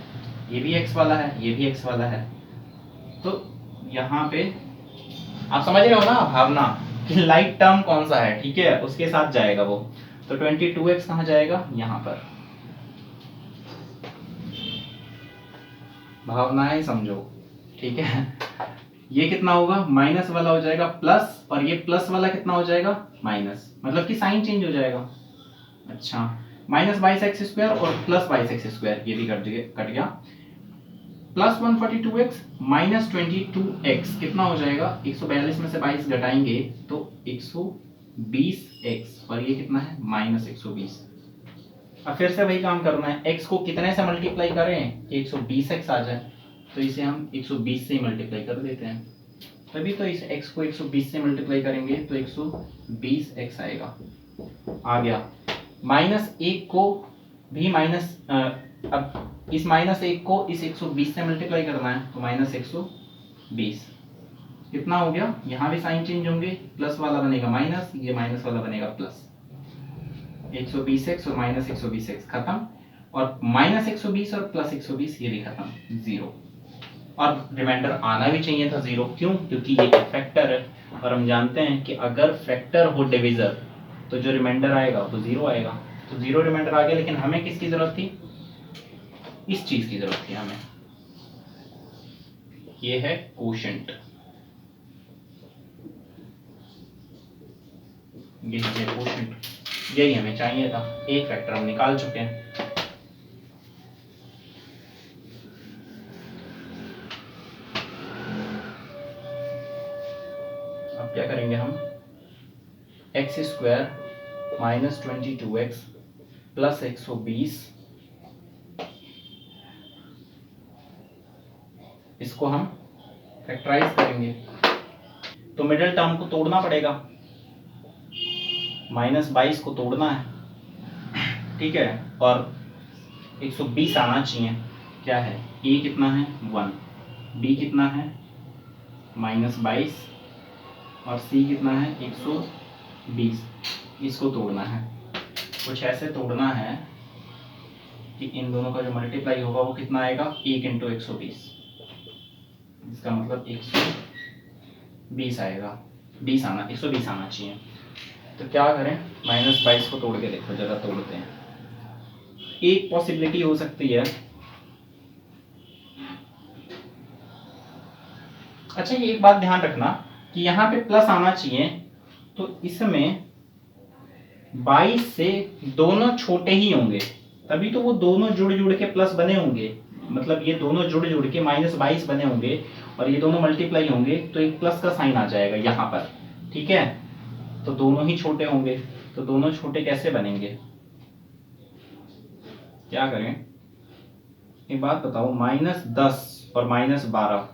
ये भी x वाला है, ये भी x वाला है, तो यहाँ पे आप समझ रहे हो ना भावना कि लाइक टर्म कौन सा है, ठीक है, उसके साथ जाएगा वो, तो 22x कहाँ जाएगा, यहाँ पर, भावनाएं समझो, ठीक है। ये कितना होगा, माइनस वाला हो जाएगा प्लस, और ये प्लस वाला कितना हो जाएगा, माइनस, मतलब कि साइन चेंज हो जाएगा। अच्छा, -22x स्क्वायर और +22x स्क्वायर ये भी कट गया, प्लस 142x -22x कितना हो जाएगा, 142 में से 22 घटाएंगे तो 120x, और ये कितना है, -120। अब फिर से वही काम करना है, x को कितने से मल्टीप्लाई करें कि 120x आ जाए, तो इसे हम 120 से ही मल्टीप्लाई कर देते हैं, तभी तो इस x को 120 से मल्टीप्लाई करेंगे तो 120x आएगा, आ गया। -1 को भी अब इस -1 को इस 120 से मल्टीप्लाई करना है, तो -120 कितना हो गया, यहाँ भी साइन चेंज होंगे, प्लस वाला बनेगा माइनस, ये माइनस वाला बनेगा प्लस, 120x और -120x खत्म, और -120 और +120 ये भी खत्म, 0, और रिमाइंडर आना भी चाहिए था 0, क्यों, क्योंकि ये फैक्टर है, और हम जानते हैं कि अगर फैक्टर हो डिवीजर तो जो रिमाइंडर आएगा वो 0 आएगा, तो 0 रिमाइंडर आ गया, लेकिन हमें किसकी जरूरत थी, इस चीज की जरूरत थी हमें, ये है कोशेंट, ये कोशेंट, यही हमें चाहिए था, एक फैक्टर हम निकाल चुके हैं। अब क्या करेंगे हम, x स्क्वायर -22x +120 इसको हम फैक्टराइज करेंगे तो मिडिल टर्म को तोड़ना पड़ेगा, -22 को तोड़ना है, ठीक है। और 120 आना चाहिए। क्या है, ए कितना है 1, बी कितना है -22 और सी कितना है 120। इसको तोड़ना है, कुछ ऐसे तोड़ना है कि इन दोनों का जो मल्टीप्लाई होगा वो कितना आएगा 1 × 120, इसका मतलब 120 आएगा, 120 आना चाहिए। तो क्या करें, -22 को तोड़ के देखो, जरा तोड़ते हैं। एक पॉसिबिलिटी हो सकती है, अच्छा ये एक बात ध्यान रखना कि यहाँ पे प्लस आना चाहिए, तो इसमें 22 से दोनों छोटे ही होंगे, तभी तो वो दोनों जुड़ जुड़ के प्लस बने होंगे। मतलब ये दोनों जुड़ जुड़ के -22 बने होंगे और ये दोनों मल्टीप्लाई होंगे तो एक प्लस का साइन आ जाएगा यहाँ पर, ठीक है। तो दोनों ही छोटे होंगे, तो दोनों छोटे कैसे बनेंगे, क्या करें, एक बात बताओ, -10 और -12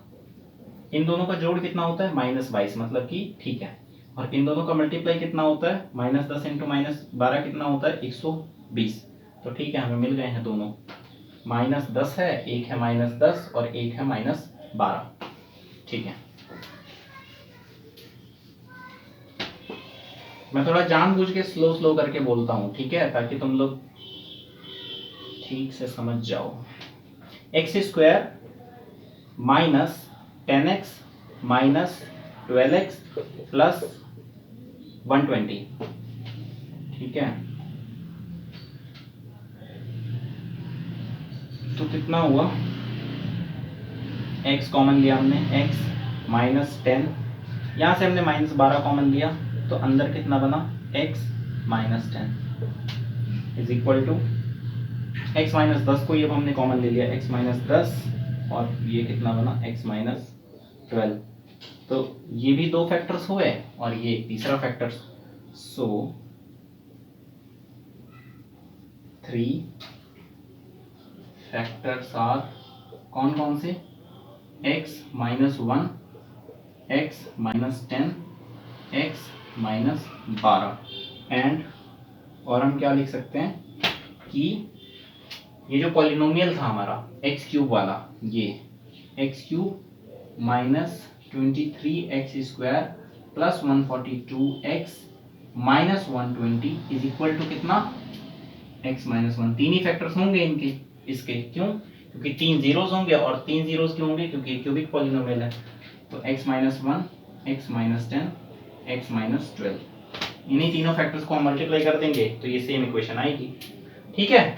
इन दोनों का जोड़ कितना होता है -22, मतलब कि ठीक है। और इन दोनों का मल्टीप्लाई कितना होता है, -10 × -12 कितना होता है 120। तो ठीक है, हमें मिल गए हैं दोनों, -10 है, एक है -10 और एक है -12, ठीक है। मैं थोड़ा जानबूझ के स्लो करके बोलता हूँ, ठीक है, ताकि तुम लोग ठीक से समझ जाओ। x² -10x -12x + 120, ठीक है। तो कितना हुआ, x कॉमन लिया हमने, x -10, यहाँ से हमने -12 कॉमन लिया, तो अंदर कितना बना, x -10 = x -10 को ये हमने कॉमन ले लिया, x -10 और ये कितना बना, x -12। तो ये भी दो फैक्टर्स हुए और ये तीसरा फैक्टर, सो 3 फैक्टर्स आर कौन कौन से, x -1, x -10, x -12 एंड, और हम क्या लिख सकते हैं कि ये जो पॉलिनोमियल था हमारा x³ वाला, ये x³ -23x² + 142x -120 = कितना, x -1। तीन ही फैक्टर्स होंगे इनके, इसके, क्यों, क्योंकि 3 जीरोस होंगे, और 3 जीरोस क्यों होंगे, क्योंकि क्यूबिक पॉलिनोमियल है। तो x -1, x -10, x -12, इन्हीं तीनों फैक्टर्स को हम मल्टीप्लाई कर देंगे तो ये सेम इक्वेशन आएगी, ठीक है।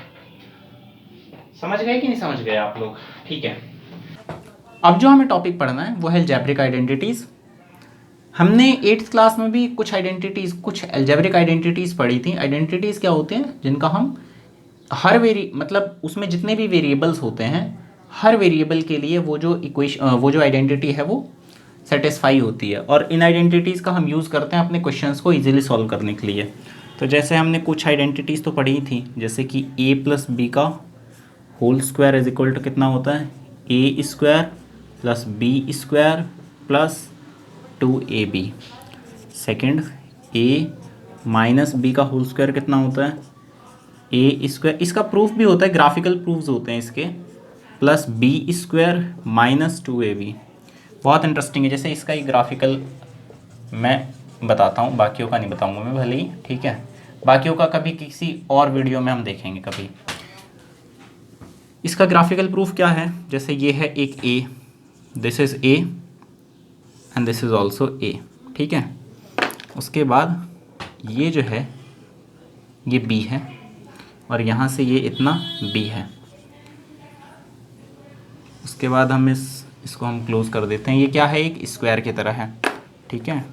समझ गए कि नहीं समझ गए आप लोग, ठीक है। अब जो हमें टॉपिक पढ़ना है वो है अलजेब्रिक आइडेंटिटीज। हमने 8th क्लास में भी कुछ आइडेंटिटीज, कुछ अलजेब्रिक आइडेंटिटीज पढ़ी थी। आइडेंटिटीज क्या होते हैं, जिनका हम हर मतलब उसमें जितने भी वेरिएबल्स होते हैं, हर वेरिएबल के लिए वो जो आइडेंटिटी है वो सेटिस्फाई होती है, और इन आइडेंटिटीज़ का हम यूज़ करते हैं अपने क्वेश्चंस को इजीली सॉल्व करने के लिए। तो जैसे हमने कुछ आइडेंटिटीज़ तो पढ़ी थी, जैसे कि a + b का whole square is equal to कितना होता है, a² + b² + 2ab। Second, a - b का होल स्क्वायर कितना होता है, a², इसका प्रूफ भी होता है, ग्राफिकल प्रूफ्स होते हैं इसके, + b² - 2ab। बहुत इंटरेस्टिंग है, जैसे इसका ही ग्राफिकल मैं बताता हूँ, बाकियों का नहीं बताऊँगा मैं भले ही, ठीक है। बाकियों का कभी किसी और वीडियो में हम देखेंगे कभी। इसका ग्राफिकल प्रूफ क्या है, जैसे ये है एक a, this is a and this is also a, ठीक है। उसके बाद ये जो है ये b है, और यहाँ से ये इतना b है। उसके बाद हम इसको हम क्लोज कर देते हैं। ये क्या है, एक स्क्वायर की तरह है, ठीक है।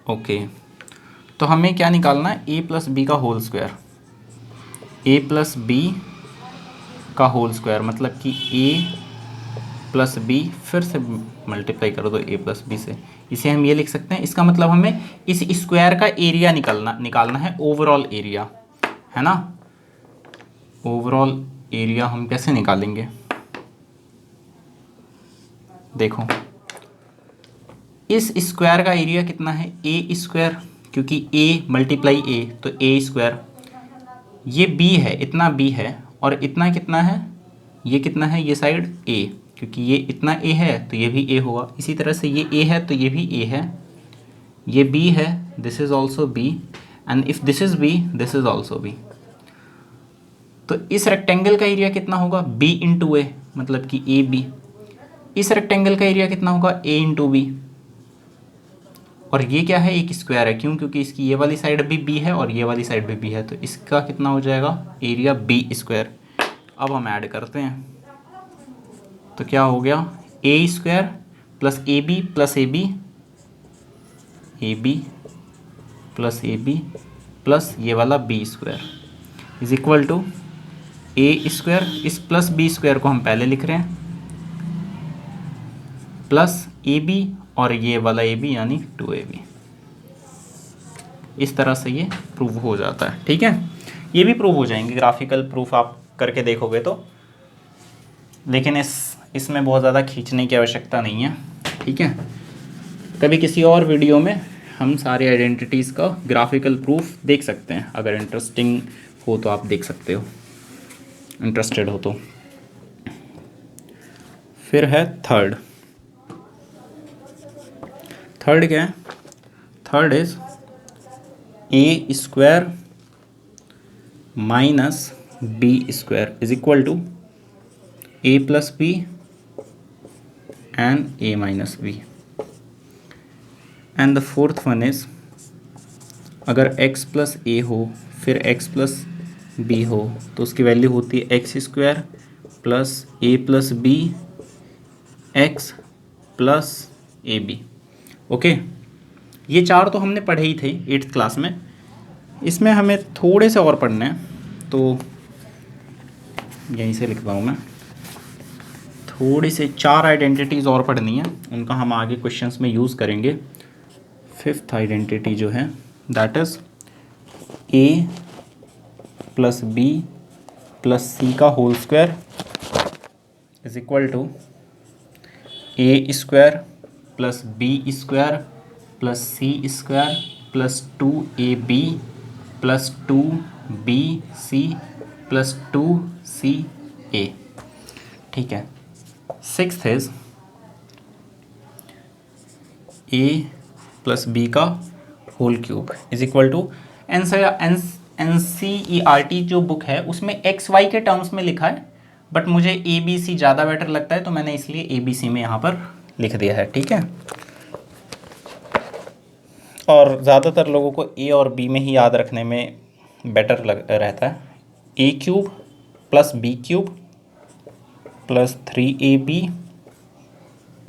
ओके, तो हमें क्या निकालना है, a + b का होल स्क्वायर, a + b का होल स्क्वायर, मतलब कि a + b फिर से मल्टीप्लाई करो तो a + b से। इसे हम ये लिख सकते हैं, इसका मतलब हमें इस स्क्वायर का एरिया निकालना है, ओवरऑल एरिया, है ना। ओवरऑल एरिया हम कैसे निकालेंगे, देखो इस स्क्वायर का एरिया कितना है, ए स्क्वायर, क्योंकि ए मल्टीप्लाई ए तो ए स्क्वायर, ये बी है, इतना बी है, और इतना कितना है, ये कितना है, ये साइड ए, क्योंकि ये इतना ए है तो ये भी ए होगा, इसी तरह से ये ए है तो ये भी ए है, ये बी है, this is also B, and if this is B this is also B. तो इस रेक्टेंगल का एरिया कितना होगा, बी इंटू ए, मतलब कि ए बी। इस रेक्टेंगल का एरिया कितना होगा, ए इंटू बी। और ये क्या है, एक स्क्वायर है, क्यों, क्योंकि इसकी ये वाली साइड भी बी है और ये वाली साइड भी बी है, तो इसका कितना हो जाएगा, एरिया बी स्क्वायर। अब हम ऐड करते हैं, तो क्या हो गया, A square plus A B plus A B, A B plus A B plus ये वाला B square is equal to A square, इस प्लस बी स्क्वायर को हम पहले लिख रहे हैं, प्लस ए बी और ये वाला ए बी यानी 2ab। इस तरह से ये प्रूव हो जाता है, ठीक है। ये भी प्रूव हो जाएंगे, ग्राफिकल प्रूफ आप करके देखोगे तो, लेकिन इसमें बहुत ज़्यादा खींचने की आवश्यकता नहीं है, ठीक है। कभी किसी और वीडियो में हम सारे आइडेंटिटीज़ का ग्राफिकल प्रूफ देख सकते हैं, अगर इंटरेस्टिंग हो तो आप देख सकते हो, इंटरेस्टेड हो तो। फिर है थर्ड क्या है, third is A square minus B square is equal to A plus B and A minus B. And the fourth one is, अगर x प्लस ए हो फिर x प्लस बी हो तो उसकी वैल्यू होती है X square plus A plus B X plus A B. Okay, ये चार तो हमने पढ़े ही थे 8th क्लास में, इसमें हमें थोड़े से और पढ़ने हैं, तो यहीं से लिखता हूँ मैं, थोड़ी से 4 आइडेंटिटीज़ और पढ़नी है, उनका हम आगे क्वेश्चंस में यूज़ करेंगे। 5th आइडेंटिटी जो है that is A plus B plus C का whole square is equal to A square plus B square plus C square plus 2ab plus 2bc plus 2ca, ठीक है। 6th is a plus B का whole cube is equal to NCERT जो बुक है उसमें XY के टर्म्स में लिखा है, बट मुझे ABC ज़्यादा बेटर लगता है, तो मैंने इसलिए ABC में यहाँ पर लिख दिया है, ठीक है। और ज़्यादातर लोगों को A और B में ही याद रखने में बेटर रहता है। a cube plus B cube plus 3ab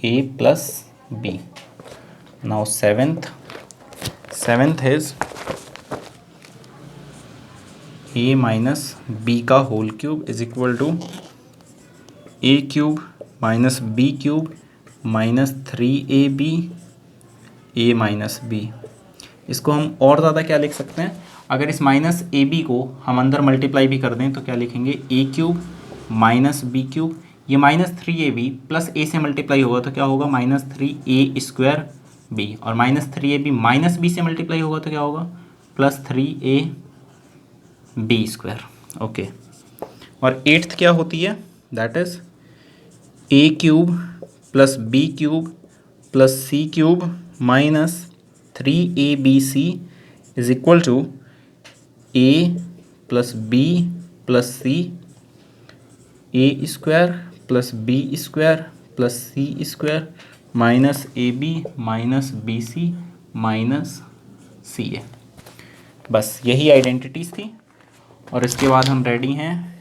a plus b। Now seventh is a minus B का whole cube is equal to a cube minus B cube minus 3ab a minus b। इसको हम और ज़्यादा क्या लिख सकते हैं, अगर इस माइनस ए बी को हम अंदर मल्टीप्लाई भी कर दें तो क्या लिखेंगे, a cube minus B cube, ये माइनस 3ab प्लस a से मल्टीप्लाई होगा तो क्या होगा, माइनस 3a स्क्वायर b, और माइनस 3ab माइनस b से मल्टीप्लाई होगा तो क्या होगा, प्लस 3ab स्क्वायर। ओके, और 8th क्या होती है, that is a cube plus B cube plus C cube minus 3abc is equal to a plus B plus C, A square plus B square plus C square minus A B minus B C minus C A. बस यही आइडेंटिटीज़ थी, और इसके बाद हम रेडी हैं